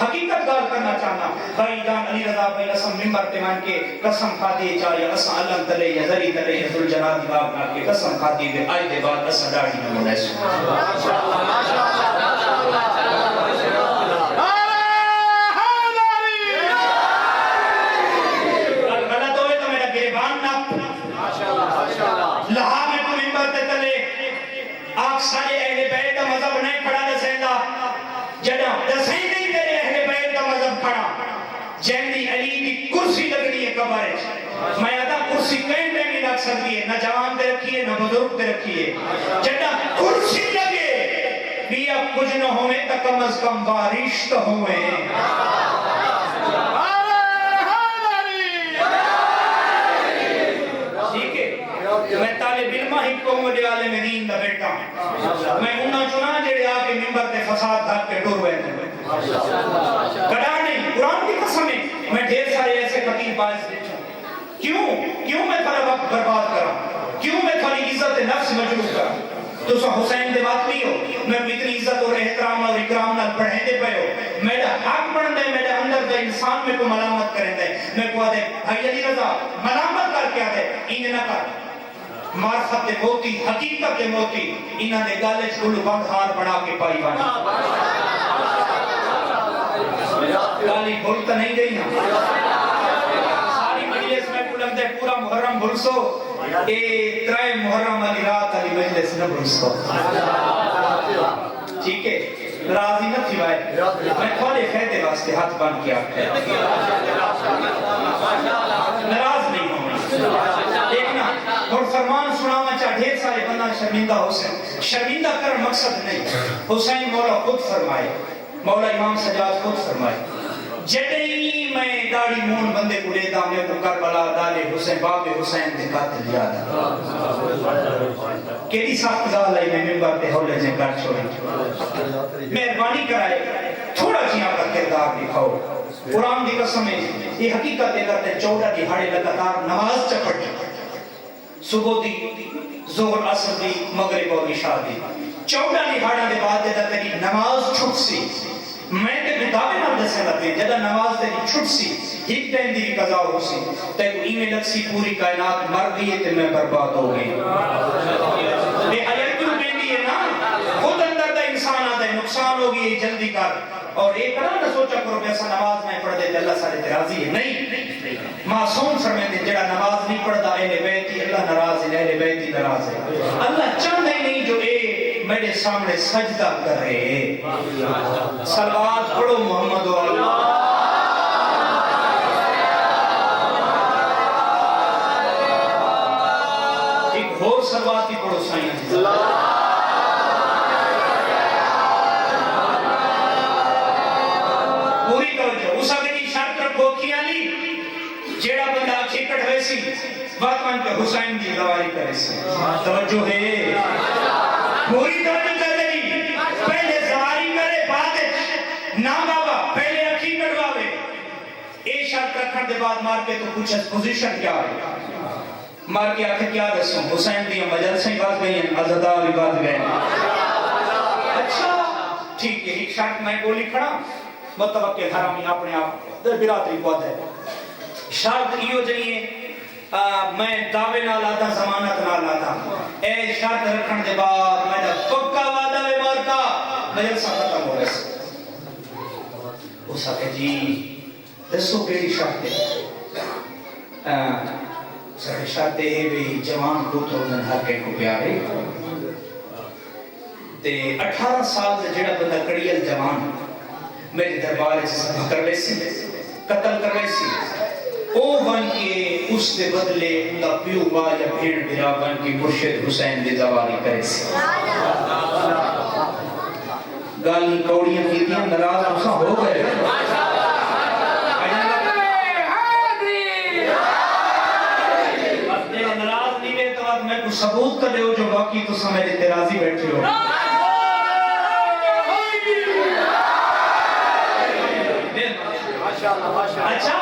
حقیقت گال کرنا چاہنا بھائی جان علی رضا بھائی قسم ممبر تے مان کے قسم کھا دیے چاہے اسا علم تلے یا ذری تلے یا ذل جلال باب نا کے قسم کھا دیے آج دے بعد اسا داڑھی میں مولا لہا میں کو ممبر تے تلے آپ سارے اہل بیت کا مذہب نہیں کھڑا دسیندہ جڑا دسیندہ ہی میرے اہل بیت کا مذہب کھڑا جہنی علی کی کرسی لگنی ہے قبر ہے میں ادا کرسی کہیں پہ بھی لگ سکتی ہے نہ جوان دے رکھیے نہ بزرگ دے رکھیے جڑا کرسی لگے بھی اب کچھ نہ ہوئے تا کم از کم بارش تو ہوئے میں طالب علمہ ہی کو مجھے عالم دین دا بیٹا میں انہاں چنا جڑے آکے ممبر تے فساد دھاک کے ٹور ہوئے تھے کڑا نہیں قرآن کی قسم ہے میں ڈھیر سارے ایسے خطیب باعث دیکھا کیوں میں تھوڑا وقت برباد کرا کیوں میں تھوڑی عزت نفس مجروح کرا تو سا حسین دے بات نہیں ہو میں اتنی عزت اور احترام اور اکرام نال پڑھیں دے پہ ہو میرا حق بڑھ دے میرے اندر دے انسان میں کو ملامت کریں دے میں کو آدھے بھائی علی رضا ملامت کر کے آدھے انج نہ کر معرفت دے موتی حقیقت دے موتی انہاں نے گالج گلو بند ہار بنا کے پائی بانی گالی بھولتا نہیں گئی نا ساری مجلس میں کلم دے پورا محرم بھلسو اے ترائے محرم علی رات علی مجلس نہ بھلسو ٹھیک ہے راضی نہ تھی بھائی میں تھوڑے فیدے واسطے ہاتھ بان کیا نراض نہیں ہوں دیکھنا اور فرمان سنانا چاہ ڈھیر سارے بندہ شرمندہ حسین شرمندہ کر مقصد نہیں حسین مولا خود فرمائے مولا امام سجاد خود فرمائے جڑی میں داڑھی مون بندے کو لیتا میں کو کربلا دالے حسین باب حسین دے قاتل یاد کیڑی سخت گال ہے میں ممبر تے ہولے جے کر چھوڑی مہربانی کرائے تھوڑا جیاں کا کردار دکھاؤ قرآن دی قسم ہے یہ حقیقت ہے کرتے 14 دہاڑے لگاتار نماز چپٹ صبح دی ظہر عصر دی مغرب اور عشاء دی 14 دہاڑوں دے بعد جدا تیری نماز چھٹ سی میں تے کتابیں نہ دسے لگے جدا نماز تیری چھٹ سی ایک ٹائم دی قضا ہو سی تے ای میں لگ سی پوری کائنات مر گئی تے میں برباد ہو گئی بے حیات کیوں کہندی ہے نا خود اندر دا انسان آتا ہے نقصان ہوگی جلدی کر اور ایک نہ سوچا کرو کہ ایسا نماز میں پڑھ دے اللہ سارے راضی ہے نہیں معصوم فرماتے جڑا نماز نہیں پڑھتا اہل بیت ہی اللہ ناراض ہے اہل بیت ہی ناراض ہے اللہ چاہتا ہی نہیں جو اے میرے سامنے سجدہ کر رہے صلوات پڑھو محمد و اللہ ایک اور صلوات ہی پڑھو سائیں پوری توجہ اس اگر یہ شرط رکھو کیا نہیں جیڑا بندہ کھیکٹ ہوئے سی بات مان کے حسین کی گواری کرے سی توجہ ہے پوری توجہ کر رہی پہلے زواری کرے بعد نام بابا پہلے کھیکٹ باوے اے شرط رکھن دے بعد مار کے تو کچھ پوزیشن کیا ہے مار کے آخر کیا دسوں حسین دی مجلسیں بات گئی ہیں عزدہ بھی بات گئے اچھا ٹھیک ہے ایک شرط میں گولی کھڑا متوقع حرامی اپنے آپ در برادری کو ہے شرط یہ جنیے میں دعوے نہ لاتا ضمانت نہ لاتا اے شرط رکھن دے بعد میں نے پکا وعدہ میں مارتا مجلسہ ختم ہو رہے اس آکے جی دسو کیڑی شرط ہے سارے شرط ہے بھی جوان پوتر ہونے ہر کے کو پیارے تے 18 سال سے جڑا بندہ کڑیل جوان میرے دربار سے بکر لیسی قتل کر لیسی او بن کے اس دے بدلے دا پیو با یا بھیڑ بھرا بن کے مرشد حسین دے زواری کرے سی گالی کوڑیاں کیتیاں نراز اساں ہو گئے نراز نہیں ہے تو میں کو ثبوت کر دے جو باقی تو سمجھ اعتراضی بیٹھے ہو اچھا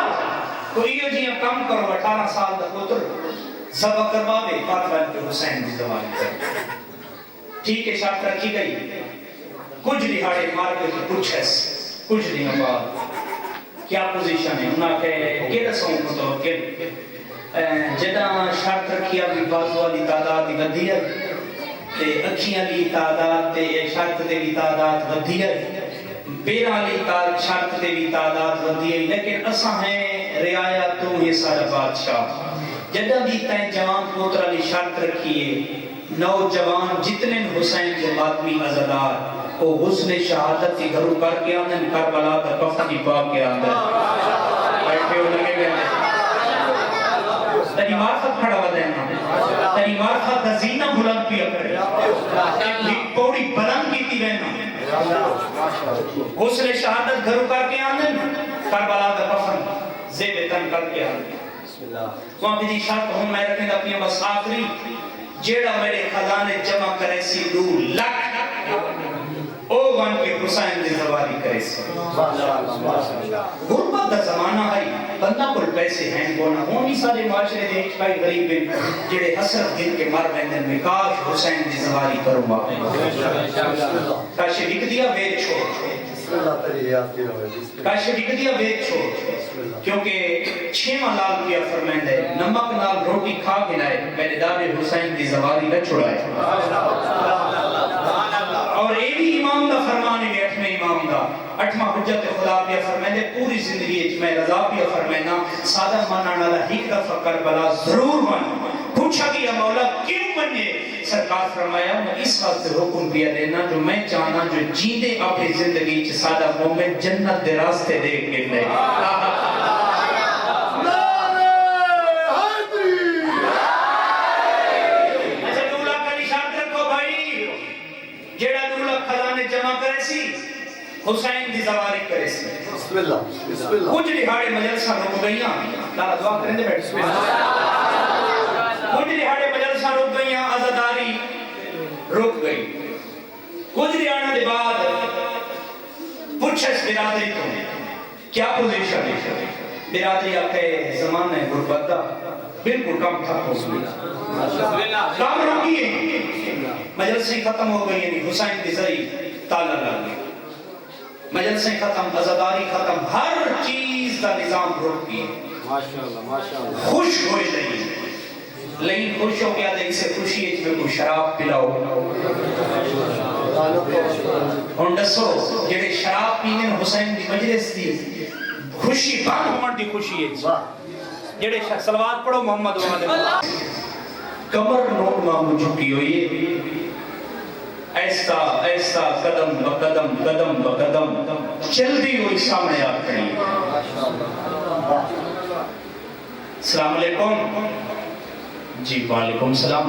تو یہ جی کم کرو 18 سال دا پتر ذبح کرواوے قاتل کے حسین دی زواری کرے ٹھیک ہے شرط رکھی گئی کچھ دہاڑے مار کے کچھ ہے کچھ دنوں بعد کیا پوزیشن ہے انہاں کہ دسوں متوکل جدہ شرط رکھی ابھی بازو والی تعداد دی ودی ہے تے اکھیاں دی تعداد تے شرط دے بھی تعداد ودی ہے بیرہ علی شرط دے بھی تعداد ودی ہے لیکن اساں ہیں رعایا تو ہی سارا بادشاہ جدہ بھی تین جوان پوتر علی شرط رکھیے نوجوان جتنے حسین کے بادمی عزدار وہ حسن شہادت کی گھروں کر کے آندن کربلا کا کفنی پاک کے آندن بیٹھے ہو لگے گئے تری معرفت کھڑا ہوا دینا تری معرفت دزینہ بلند پیا کرے ایک پوڑی بلند کی تھی رہنا حسن شہادت گھروں کر کے آندن کربلا کا کفن زیب تن کر کے آندن وہاں بھی دی شرط ہوں میں رکھیں اپنی بس آخری جیڑا میرے خزانے جمع کرے سی 2 لاکھ او بن کے حسین دے زواری کرے سی غربت دا زمانہ ہے بندہ کل پیسے ہیں بونا ہوں بھی سارے معاشرے دے ایک کئی غریب ہیں جیڑے حسرت گن کے مر بندن میں کاش حسین دے زواری کروں گا کاش لکھ دیا وید چھوڑ کاش لکھ دیا وید چھوڑ کیونکہ 6 لال روپیہ فرمائند ہے نمک نال روٹی کھا کے لائے میرے دار حسین دی زواری نہ چھڑائے اور اے بھی امام دا فرمانے میں 8ویں امام دا 8واں حجت خدا پہ فرمائندے پوری زندگی اچ میں رضا پہ فرمائنا سادہ ماننا والا ایک دفعہ کربلا ضرور من پوچھا گیا مولا کیوں منے سرکار فرمایا میں اس واسطے حکم دیا دینا جو میں چاہنا جو جیندے اپنی زندگی چ سادہ مومن جنت دے راستے دیکھ کے لے حسین دی زواری کرے سی کچھ دہاڑے مجلساں رک گئیاں لالا دعا کریں دے بیٹھ کچھ دہاڑے مجلساں رک گئیاں عزاداری رک گئی کچھ دہاڑوں کے بعد پوچھس برادری تو کیا پوزیشن ہے برادری آکے زمانے غربت دا بالکل کم تھا ہو گئی کام رکی ہے مجلسیں ختم ہو گئی یعنی حسین کی زری تالا لگ گئی مجلسیں ختم عزاداری ختم ہر چیز دا نظام رک گئی خوش ہوئے لیکن خوش ہو گیا اسے خوشی ہے کہ کوئی شراب پلاؤ ہن دسو جڑے شراب پینے حسین دی مجلس دی خوشی بند ہونے دی خوشی ہے جڑے صلوات پڑھو محمد وآلہ کمر نوٹ مامو جھکی ہوئی ہے ایسا ایسا قدم بقدم قدم بقدم چلتی ہوئی سامنے آ کھڑی السلام علیکم جی وعلیکم السلام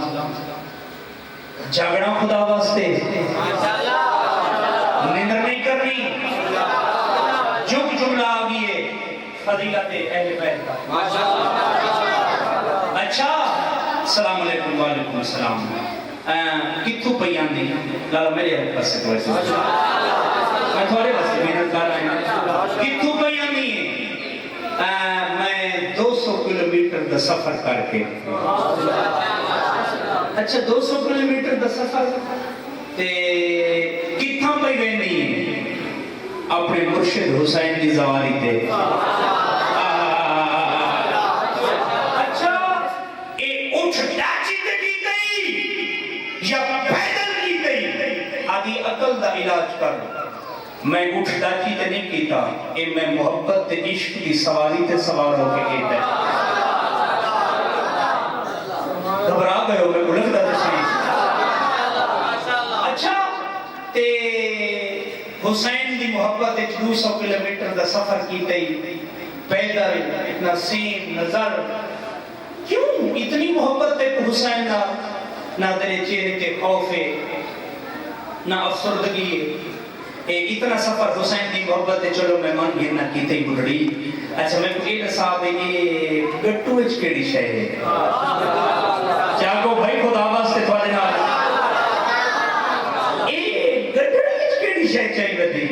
جاگڑا خدا واسطے نیندر نہیں کرنی جھک جملہ آگئے فضیلت اہل بیت کا اچھا السلام علیکم وعلیکم السلام کتھو پیان دی لالا میرے حق پاس سے توڑے میں تھوڑے واسطے محنت کر رہا ہوں کتھو پیان دی میں 200 کلومیٹر دا سفر کر کے اچھا 200 کلومیٹر دا سفر تے کتھاں پہ گئے نہیں اپنے مرشد حسین کی زواری تے اچھا اے اٹھ ڈاچی تے کی گئی یا پیدل کی گئی آدھی عقل دا علاج کر میں اٹھ ڈاچی تے نہیں کیتا اے میں محبت تے عشق کی سواری تے سوار ہو کے کیتا ہے گھبرا گئے ہو میں بلک دا تشریف اچھا تے حسین دی محبت 200 کلومیٹر دا سفر کیتے ہی پیدل اتنا سین نظر کیوں اتنی محبت ہے کہ حسین نہ تیرے چہرے تے خوف ہے نہ افسردگی ہے اتنا سفر حسین دی محبت ہے چلو میں مان گرنا کیتے ہی بڑھڑی اچھا میں کہتا صاحب یہ گٹو اچ کیڑی شے ہے چاہو بھائی خدا واسطے تھوڑے نال اے گٹڑی اچ کیڑی شے چاہیے ودی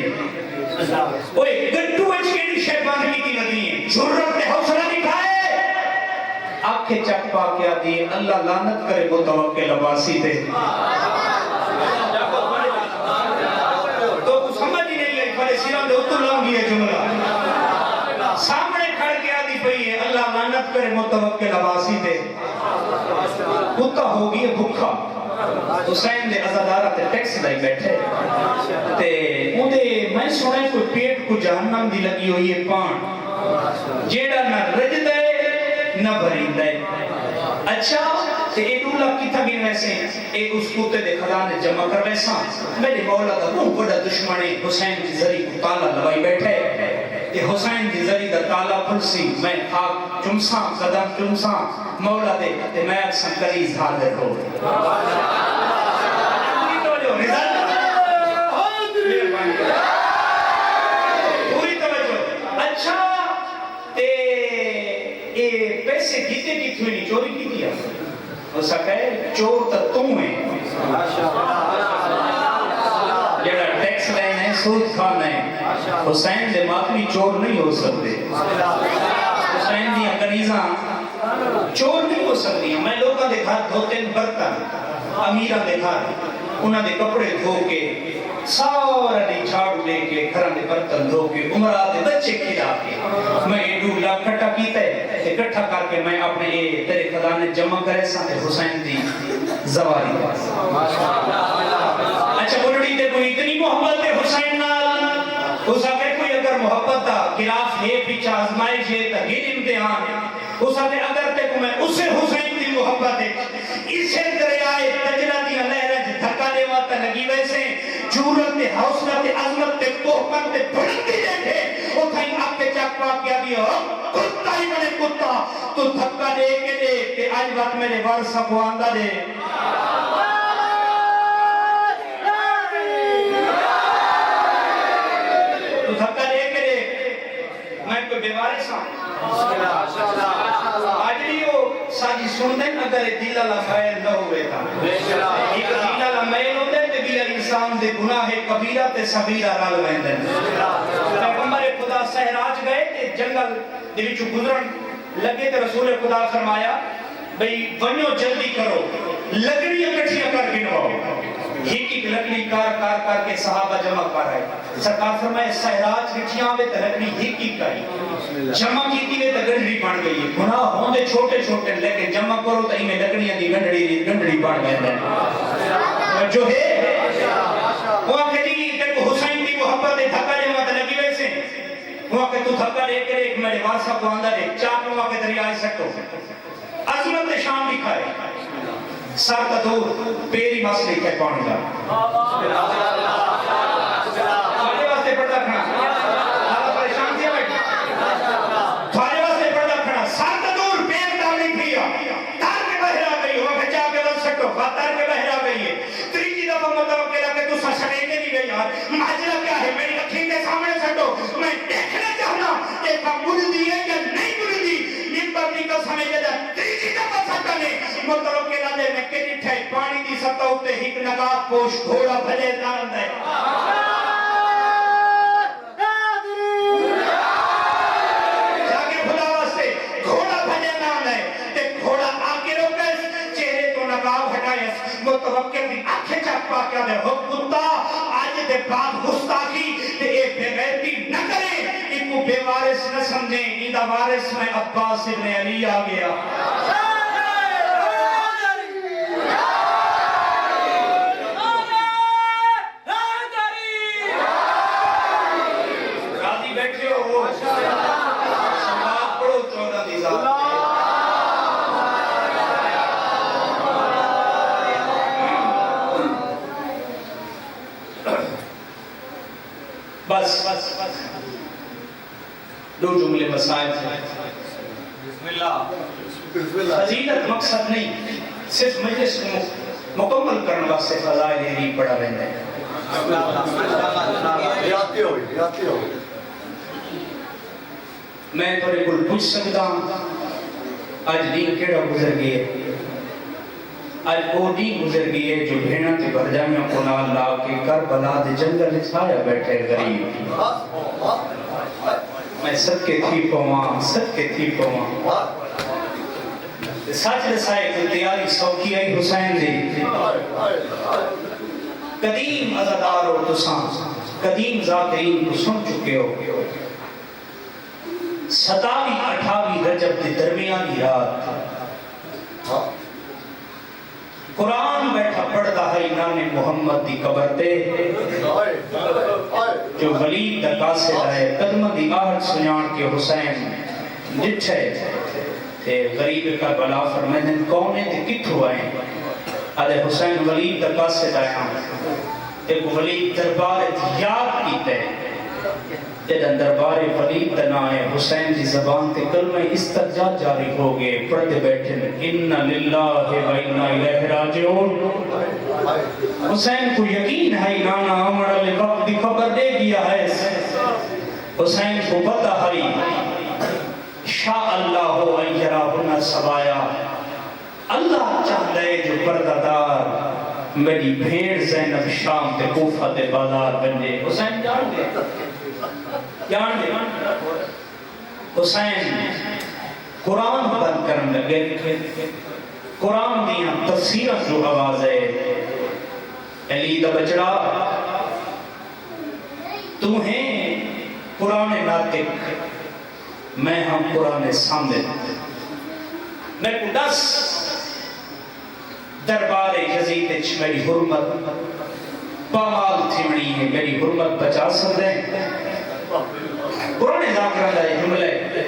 اوئے گٹو اچ کیڑی شے بند کیتی ودی ہے جرت تے حوصلہ دکھائے آنکھیں چک پا کے آدھی اللہ لعنت کرے متوکل عباسی تے تو سمجھ ہی نہیں آئی پہلے سیرہ دے اتر لاؤں گی یہ جملہ سامنے کھڑ کے آدھی پئی ہے اللہ لعنت کرے متوکل عباسی تے کتا ہوگی ہے بھکھا حسین دے عزادارہ تے ٹیکس لائی بیٹھے تے اندے میں سنے کوئی پیٹ کو جہنم دی لگی ہوئی ہے پان جیڑا نہ رج دے نہ بھرین دے اچھا تے اے دولا کی تھا گن ویسے اے اس کتے دے خزانے جمع کر ویسا میرے مولا دا وہ بڑا دشمنے حسین کی ذری کو تالا لوائی بیٹھے تے حسین کی ذری دا تالا پھلسی میں خاک چمساں قدم چمساں مولا دے تے میں اکسن کلیز حاضر ہو پوری توجہ اچھا تے اے پیسے کیتے کی تھوئی نہیں چوری کی دیا وہ سکھا ہے چور تا تم ہے جڑا ٹیکس لینا ہے سود کھانا ہے حسین دے ماتمی چور نہیں ہو سکتے حسین دیا کنیزاں چور نہیں ہو سکتی میں لوگاں دے گھر دھوتے برتن امیرہ دے گھر انہاں دے کپڑے دھو کے سارا نے جھاڑو لے کے گھراں دے برتن دھو کے عمرہ دے بچے کھلا کے میں یہ ڈولا کٹا کیتا ہے اکٹھا کر کے میں اپنے یہ تیرے خزانے جمع کرے ساتھ حسین دی زواری پاس اچھا بڑھڑی دے کوئی اتنی محبت ہے حسین نال اس آگے کوئی اگر محبت دا خلاف ہے پیچھا آزمائش ہے تغیر امتحان ہے اس آگے اگر تے کو میں اسے حسین دی محبت ہے اسے دریائے تجرہ دیا لہرہ جی دھکا دے واتا لگی ویسے جورت تے حوصلہ تے عظمت تے پوکن تے بڑھتی دیکھے وہ تھائیں آپ کے چاک پاک کیا دیا کتا ہی بنے کتا تو دھکا دے کے دے کہ آج وقت میرے ورسہ کو آندہ دے تو دھکا دے کے دے بیوارث ہاں آج بھی وہ ساجی سن دیں اگر دل اللہ خیر نہ ہوئے تھا ایک دل اللہ میل ہوتے تے بھی انسان دے گناہ کبیرہ تے صغیرہ رل ویندے پیغمبر خدا صحراج گئے تے جنگل دے وچوں گزرن لگے تے رسول خدا فرمایا بھئی ونیو جلدی کرو لکڑی اکٹھیاں کر گنواؤ ایک لکڑی کار کے صحابہ جمع کر رہے سرکار فرمائے صحراج لکھیاں ہوئے تے لکڑی ایک کری جمع کیتی ہوئے تے گنڈڑی بن گئی ہے گناہ ہوندے چھوٹے چھوٹے لیکن جمع کرو تو میں لکڑیاں دی گنڈڑی بن گئے جو ہے وہ کہ جی دیکھو حسین کی محبت دھکا جمع تے لگی ویسے وہ کہ تو دھکا دے کے ایک میرے وارثہ کو اندر ہے چاپ وہ کہ دریا سکو عظمت شان دکھائے سر کا دور پیری مسئلے کے پاؤں گا تھوڑے واسطے پردہ کھنا اللہ پریشان دیا بیٹھا تھوڑے واسطے پردہ کھنا سر کا دور پیر ڈالنی کھیا تار کے بہر آ گئی ہوا کہ چاہ کے بل سکو تار کے بہر آ گئی ہے تریجی دفعہ متوقع لگے تو سشنے کے نہیں گئی یار ماجرہ کیا ہے میری اکھیں کے سامنے سکو میں دیکھنا چاہنا ایک مردی ہے یا نہیں مردی ممبر نکل سمجھے جا تریجی دفعہ سکنے متوقع لگے میں کری ٹھے پانی دی سطح ہوتے ہی نگاہ پوش گھوڑا بھلے دارن دے جاگے خدا واسطے گھوڑا بھلے دارن دے تے گھوڑا آگے روکس چہرے تو نگاہ ہٹائیس متوقع دی آنکھیں چاپا کیا دے ہو کتا آج دے بعد گستاخی تے ایک بے غیرتی نہ کریں ان کو بے وارث نہ سمجھیں ایدہ وارث میں عباس ابن علی آ گیا بس دو جملے مسائل تھے بسم اللہ فضیلت مقصد نہیں صرف مجلس کو مکمل کرنے واسطے فضائل ہی پڑھا رہنا ہے میں تھوڑے کل پوچھ سکتا ہوں آج دین کیڑا گزر گئے آج وہ دین گزر گئی ہے جو بھیڑا تے بھرجانیوں کو نال لا کے کربلا دے جنگل چھایا بیٹھے غریب میں سب کے تھی پواں سچ رسائے کہ تیاری سوکی آئی حسین دی قدیم عزدار ہو تساں قدیم ذاکرین کو سن چکے ہو 27-28 رجب دی درمیانی رات قرآن بیٹھا پڑھتا ہے نام محمد دی قبر تے جو ولید دا قاصد ہے قدم دی آہت سنیان کے حسین جٹھے تے غریب کربلا فرمائے کون ہے تے کتھو آئے آدھے حسین ولید دا قاصد آیا تے ولید دربار یاد کیتے جدن دربار ولید دنائے حسین دی زبان تے کلمہ استرجا جاری ہو گئے پڑھتے بیٹھے اِنَّ لِلَّهِ وَإِنَّا إِلَيْهِ رَاجِعُونَ حسین کو یقین ہے نانا عمر علی وقت دی خبر دے دیا ہے حسین کو پتہ ہے شاء اللہ ان یراہن سوایا اللہ چاہتا ہے جو پردہ دار میری بھیڑ زینب شام تے کوفہ تے بازار بندے حسین جان دے حسین قرآن بند کرن لگے قرآن دیاں تفسیرہ جو آواز ہے علی دا بچڑا تمہیں قرآن ناطق میں ہم قرآن سامنے میں کو دس دربار یزید میری حرمت پامال تھمڑی ہے میری حرمت بچا سکتے ہیں قرآن ذاکرہ دا جملہ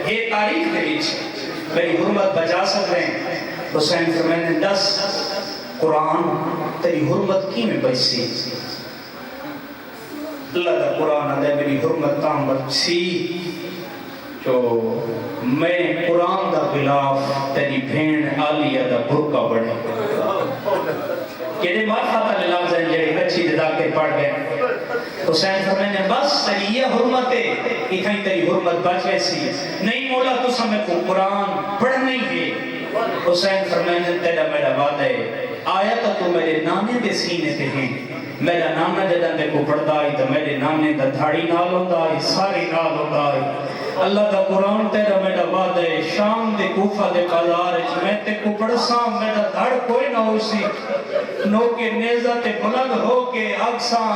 یہ تاریخ کے بیچ میری حرمت بچا سکتے ہیں حسین فرمائے 10 قرآن تیری حرمت کی میں بچی اللہ دا قرآن دے میری حرمت تام بچی جو میں قرآن دا غلاف تیری بھین آلیہ دا برکہ بڑھے کہ نے مارفہ تا لفظ ہیں جڑے کچھی دے ذاکر پڑھ گئے حسین فرمانے بس تیری یہ حرمت ہے اتنی تیری حرمت بچ ویسی نہیں مولا تو سمیں کو قرآن پڑھنے گے حسین فرمانے تیرا میرا وعدہ ہے آیا تو میرے نانے دے سینے تے ہیں میرا نانا جدن دے کو پڑھتا ہے تو میرے نانے دا دھاڑی نال ہوتا ہے ساری نال ہوتا ہے اللہ دا قرآن تیرا میرا وعدہ ہے شام دے کوفہ دے بازار میں تے کو پڑھساں میرا دھڑ کوئی نہ ہو سی نو کے نیزہ تے بلند ہو کے اکساں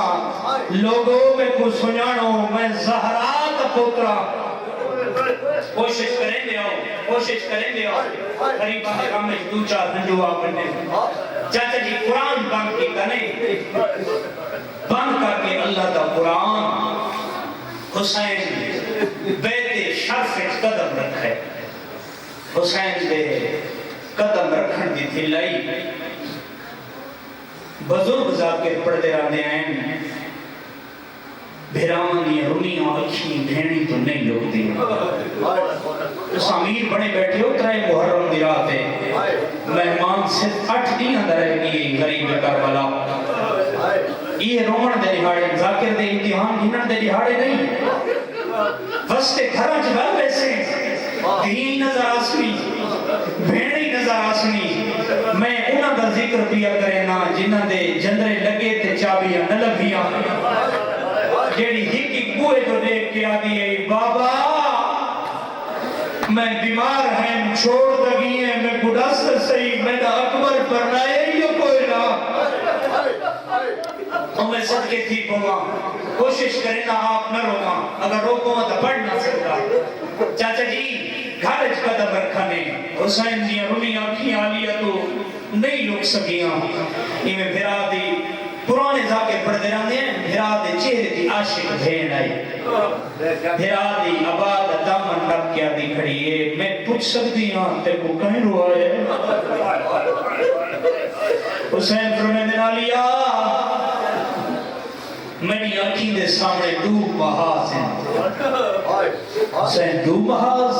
لوگوں میں کو سنانو میں زہرا تا پوترا کوشش کریں دے آؤ غریبہ دے غم میں دو چار ہنجو آپنے چاچا جی قرآن بند کی کنے بند کر کے اللہ دا قرآن حسین بیت شرف قدم رکھے حسین دے قدم رکھن دی تھی لائی بزرگ ذاکر پڑھتے رہنے ہیں بھیرانی رونیاں اچھی بھینی تو نہیں لوگ دی اس امیر بڑے بیٹھے ہو ترائے محرم دی رات ہے مہمان صرف 8 دن اندر رہ گئی غریب کربلا یہ رومن دے دہاڑے ذاکر دے امتحان گھنن دے دہاڑے نہیں وستے گھرہ جبال ویسے دین نظر آسنی بھینی نظر آسنی میں انہاں دا ذکر پیا کرے نا جنہاں دے جندرے لگے تے چابیاں نہ لگیاں جیڑی ہی کوئے تو دیکھ کے آدھی ہے بابا میں بیمار ہیں چھوڑ دگی ہیں میں گڑاس صحیح میں دا اکبر پڑھنا ہے یہ کوئی نہ تو میں صدقے تھی پہوا کوشش کریں نا آپ نہ روما اگر روکو تو پڑھ نہ سکتا چاچا جی گھارج قدم رکھنے حسین دیا رونی آنکھیں آلیا تو نہیں لوگ سکیاں یہ میں بھیرا دی پرانے ذاکر پڑھتے رہنے ہیں بھیرا دے چہرے دی عاشق بھین آئی بھیرا دی آباد دامن رب کیا دی کھڑی ہے میں پوچھ سکتی ہوں تے کو کہیں روا ہے حسین فرمینے نالیا میری آنکھیں دے سامنے دو محاذ ہیں حسین دو محاذ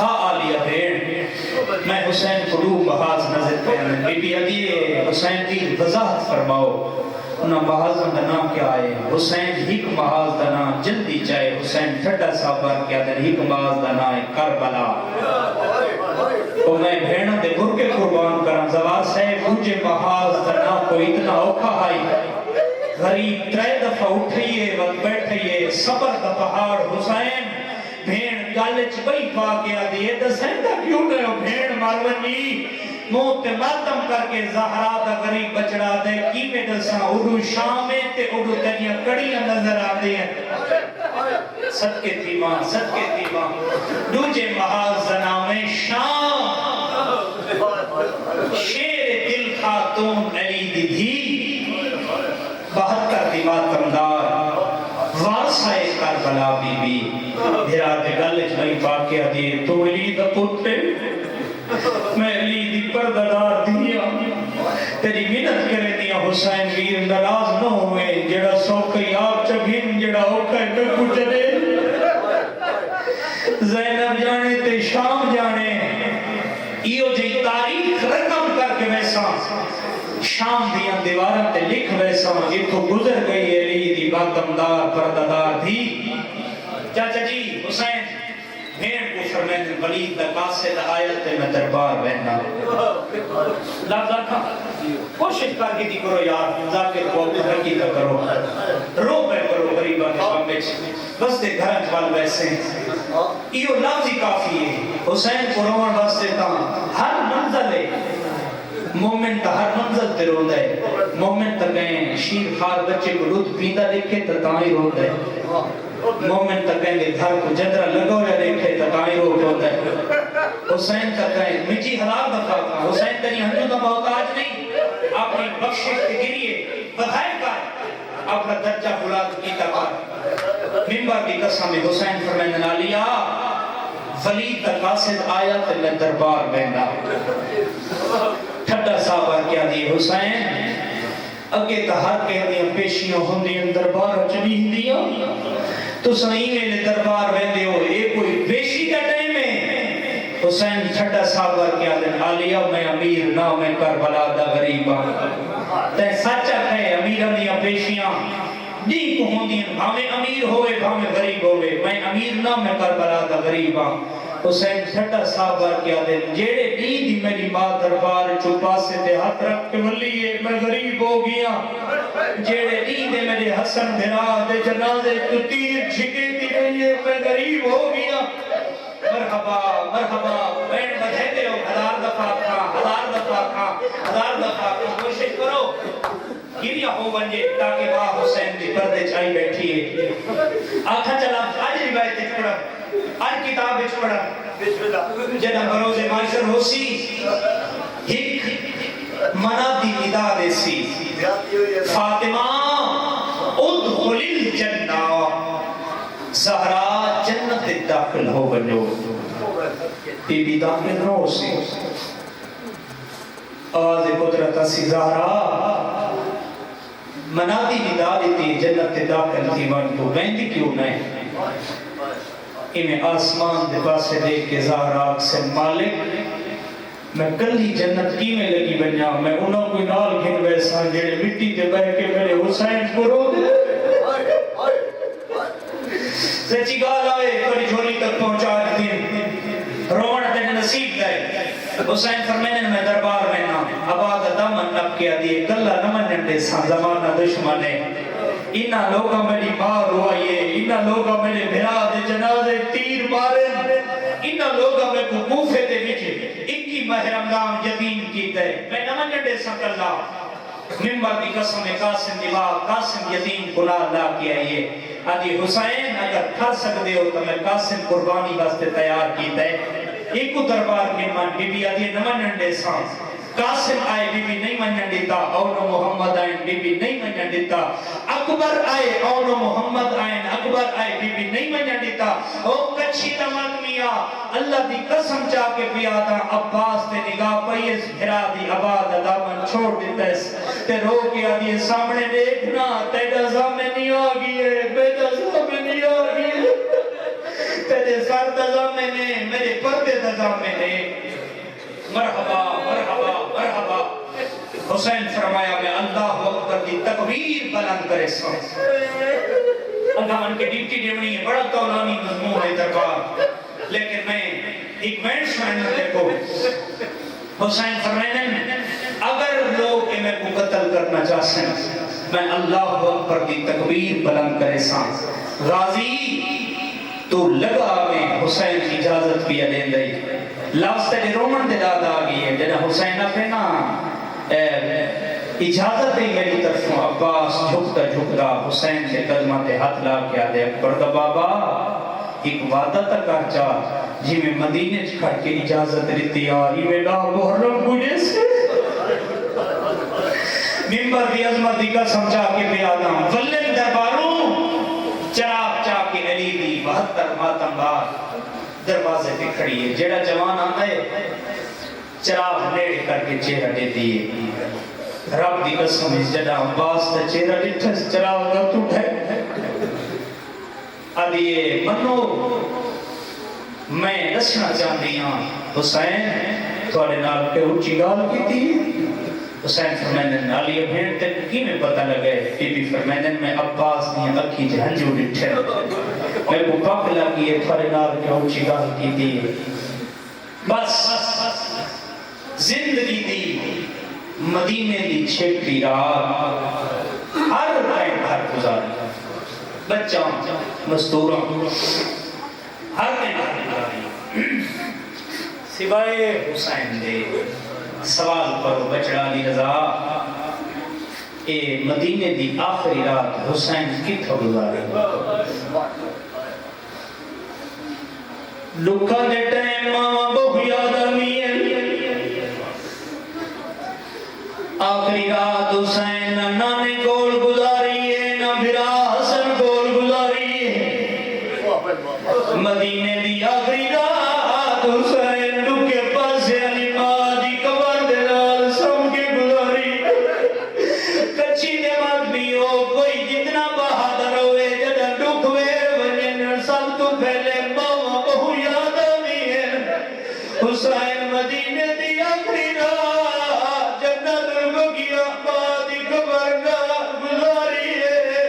ہاں آلیا بھین میں حسین کو دو محاذ نظر پہنے بی بی عدیے حسین کی وضاحت فرماؤ انہاں محاذ دا نام کیا ہے حسین ہی کو محاذ دا نام جلدی چاہے حسین ٹھٹا صاحبہ کیا در ہی کو محاذ دا نام ہے کربلا تو میں بھیڑا دے گر کے قربان کرن زوار سے مجھے محاذ دا نام کو اتنا اوکھا آئی غریب 3 دفعہ اٹھئیے وقت بیٹھئیے صبر دا پہاڑ حسین بھیڑ گالچ بئی پا گیا دیئے دسیں تا کیوں گئے ہو بھیڑ مارونی موت ماتم کر کے زہرا دا غریب بچڑا دے کی میں دساں اڑو شامے تے اڑو تنیا کڑیاں نظر آتے ہیں صدقے تھی ماں دوجے محاذ زنام شام شیر دل خاتون علی دی دھی 72 دی ماتمدار وارثہ کربلا بی بی بھیرا دے گلچ نہیں پاکیا دیئے تو علی دا پوتے میں علی دی پرددار دیا تیری منت کرے دیا حسین ویر ناراض نہ ہوئے جڑا سوکئی آپ چگھن جڑا اوکھے نہ گجرے زینب جانے تے شام جانے ایو جی تاریخ رقم کر کے ویسا شام دیاں دیواروں تے لکھ ویسا یہ تو گزر گئی علی دی باتمدار پرددار دی چاچا جی حسین بھیڑ کو فرمین ولید دا قاصد آیت میں دربار بہنا لفظ رکھا کوشش کر کے دی کرو یار ذاکر کو ترقی کا کرو رو پہ کرو غریبہ کے کامبچ بس دے گھر جوال ویسے ایو لفظ ہی کافی ہے حسین کو روان واسطے تا ہر منزل ہے مومن تا ہر منزل تے روندہ ہے مومن تا کہیں شیر خار بچے کو دودھ پیندہ دیکھے تا تائی روندہ ہے مومن تا کہیں گے گھر کو جدرہ لگو یا دیکھے تا تائی روندہ ہے حسین تا کہیں مجی حلال دفعہ تھا حسین تری ہنجو دا محتاج نہیں اپنی بخشش کے گریے بدھائے کر اپنا درجہ بلاد کیتا کر ممبر کی قسم حسین فرمین نالیا ولید تا قاصد آیت میں دربار بہنا ٹھٹا صاحبہ کیا دی حسین اگے تا ہر کہہ دیا پیشیاں ہم دیا دربار چلی دیا تو صحیح میں دربار بہندے ہو ایک کوئی پیشی کا ٹائم ہے حسین ٹھٹا صاحبہ کیا دی آلیا میں امیر نہ میں کربلا دا غریبہ تے سچا کہے امیرہ دیا پیشیاں دی کو ہوندی بھاوے امیر ہوئے بھاوے غریب ہوئے میں امیر نہ میں کربلا دا غریب ہاں حسین چھٹا صحابہ کیا دے جیڑے دین دی میری ماں دربار چھپا سے تے ہاتھ رکھ کے ولیے میں غریب ہو گیا جیڑے دین دے میرے حسن بھرا دے جنازے تو تیر چھکے دی گئی میں غریب ہو گیا مرحبا مرحبا بین بجھے دے ہو 1000 دفعہ کھا 1000 دفعہ کھا 1000 دفعہ کوشش کرو گریا ہو بنجے تاکہ واہ حسین دی پردے چائی بیٹھی ہے آکھا چلا آج روایت پڑھا آج کتاب اچھ پڑھا جنہ بروز معاشر ہو سی ایک منادی ندا دے سی فاطمہ ادخل الجنہ زہرا جنت داخل ہو بنو بی بی داخل ہو سی آواز قدرت سی زہرا منادی ندا دیتی جنت داخل تھی ون تو بیندی کیوں نہیں انہیں آسمان دے پاسے دیکھ کے زہراک سے مالک میں کلی جنت کی میں لگی بنیا میں انہوں کوئی نال گھن ویسا جڑے مٹی دے بہ کے میرے حسین کو رو دے سچی گال آئے تھوڑی جھولی تک پہنچا دیتی روڑ تینے نصیب دے حسین فرمینے میں دربار میں نا آباد دامن نب کیا دیئے کلہ نمن نڈے سان زمانہ دشمنے انہا لوگا میری ماں روائیے انہا لوگا میرے بھرا دے جنازے تیر مارے انہا لوگا میں کوفے دے بچے 21 ماہ رمضان یتیم کی دے میں نمن نڈے سان کلہ ممبر دی قسم قاسم دیوا قاسم یتیم گناہ اللہ کیا یہ آدھی حسین اگر تھا سکتے ہو تو میں قاسم قربانی واسطے تیار کی دے ایک دربار کے مان بی بی آدھی نمن نڈے سان قاسم آئے بی بی نہیں منجن دیتا اونو محمد آئین بی بی نہیں منجن دیتا اکبر آئے اونو محمد آئین اکبر آئے بی بی نہیں منجن دیتا او کچھی نمک میاں اللہ دی قسم چاہ کے پیادا عباس تے نگاہ پئیس بھرا دی عباد دامن چھوڑ دیتا ہے تے رو کیا دی سامنے دیکھنا تیڑا زامن نہیں آگئی ہے بیٹا زامن نہیں آگئی ہے تیڑے سر دزامن ہے میرے پردے دزامن ہے مرحبا مرحبا مرحبا حسین فرمایا میں اللہ اکبر کی تکبیر بلند کرے سو اللہ ان کے ڈیوٹی ڈیونی ہے بڑا تولانی مضمون ہے دربار لیکن میں ایک وینٹ سننے دیکھو حسین فرمایا اگر لوگ میں کو قتل کرنا چاہتے ہیں میں اللہ اکبر کی تکبیر بلند کرے سو غازی تو لگا میں حسین کی اجازت بھی دین دئی لفظ تے رومن دے داد آگئی ہے جنہ حسین اپنے نا اجازت ہے میری طرفوں عباس جھکتا جھکتا حسین کے قدمہ تے ہاتھ لا کیا دے اکبر دا بابا ایک وعدہ تک آچا جی میں مدینے چھکڑ کے اجازت رہتی آئی میں نا محرم گجے سے ممبر دی عظمت دی کا سمجھا کے پیادا ولن درباروں چراغ چاہ کے علی دی 72 ماتم بار دروازے پہ کھڑی ہے جیڑا جوان آتا ہے چراغ نیڑے کر کے چہرہ دے دیئے رب دی قسم اس جڑا عباس تا چہرہ ڈٹھا چراغ کا ٹوٹھے آدھیے منو میں دسنا چاہتی ہوں حسین تھوڑے نال کے اچھی گال کی تھی حسین فرمیدن علی بھین تے کی میں پتہ لگے بی بی فرمیدن میں عباس نہیں اکھی جہنجو ڈٹھے میں کو پاک لگی ہے تھوڑے نال کے اچھی گال کی تھی بس زندگی دی مدینے دی چھپی رات ہر ٹائم ہر گزاری بچہ مستورہ ہر ٹائم گزاری سوائے حسین دے سوال کرو بچڑا علی رضا اے مدینے دی آخری رات حسین کتھا گزاری لکھا دے ٹائم ماما بہو یاد آمی ہے آخری رات حسین نہ نانے کول گزاری ہے نہ بھرا حسن کول گزاری ہے مدینے دی آخری رات حسین لکھے پاس علی ماں دی قبر دے نال سم کے گزاری کچھی دے مات بھی ہو کوئی جتنا بہادر ہوئے جدہ ڈک ویر بنین سب تو پہلے ماما بہو یاد آمی ہے حسین مدینے دی آخری رات جنت البقیہ ماں دی قبر نال گزاری ہے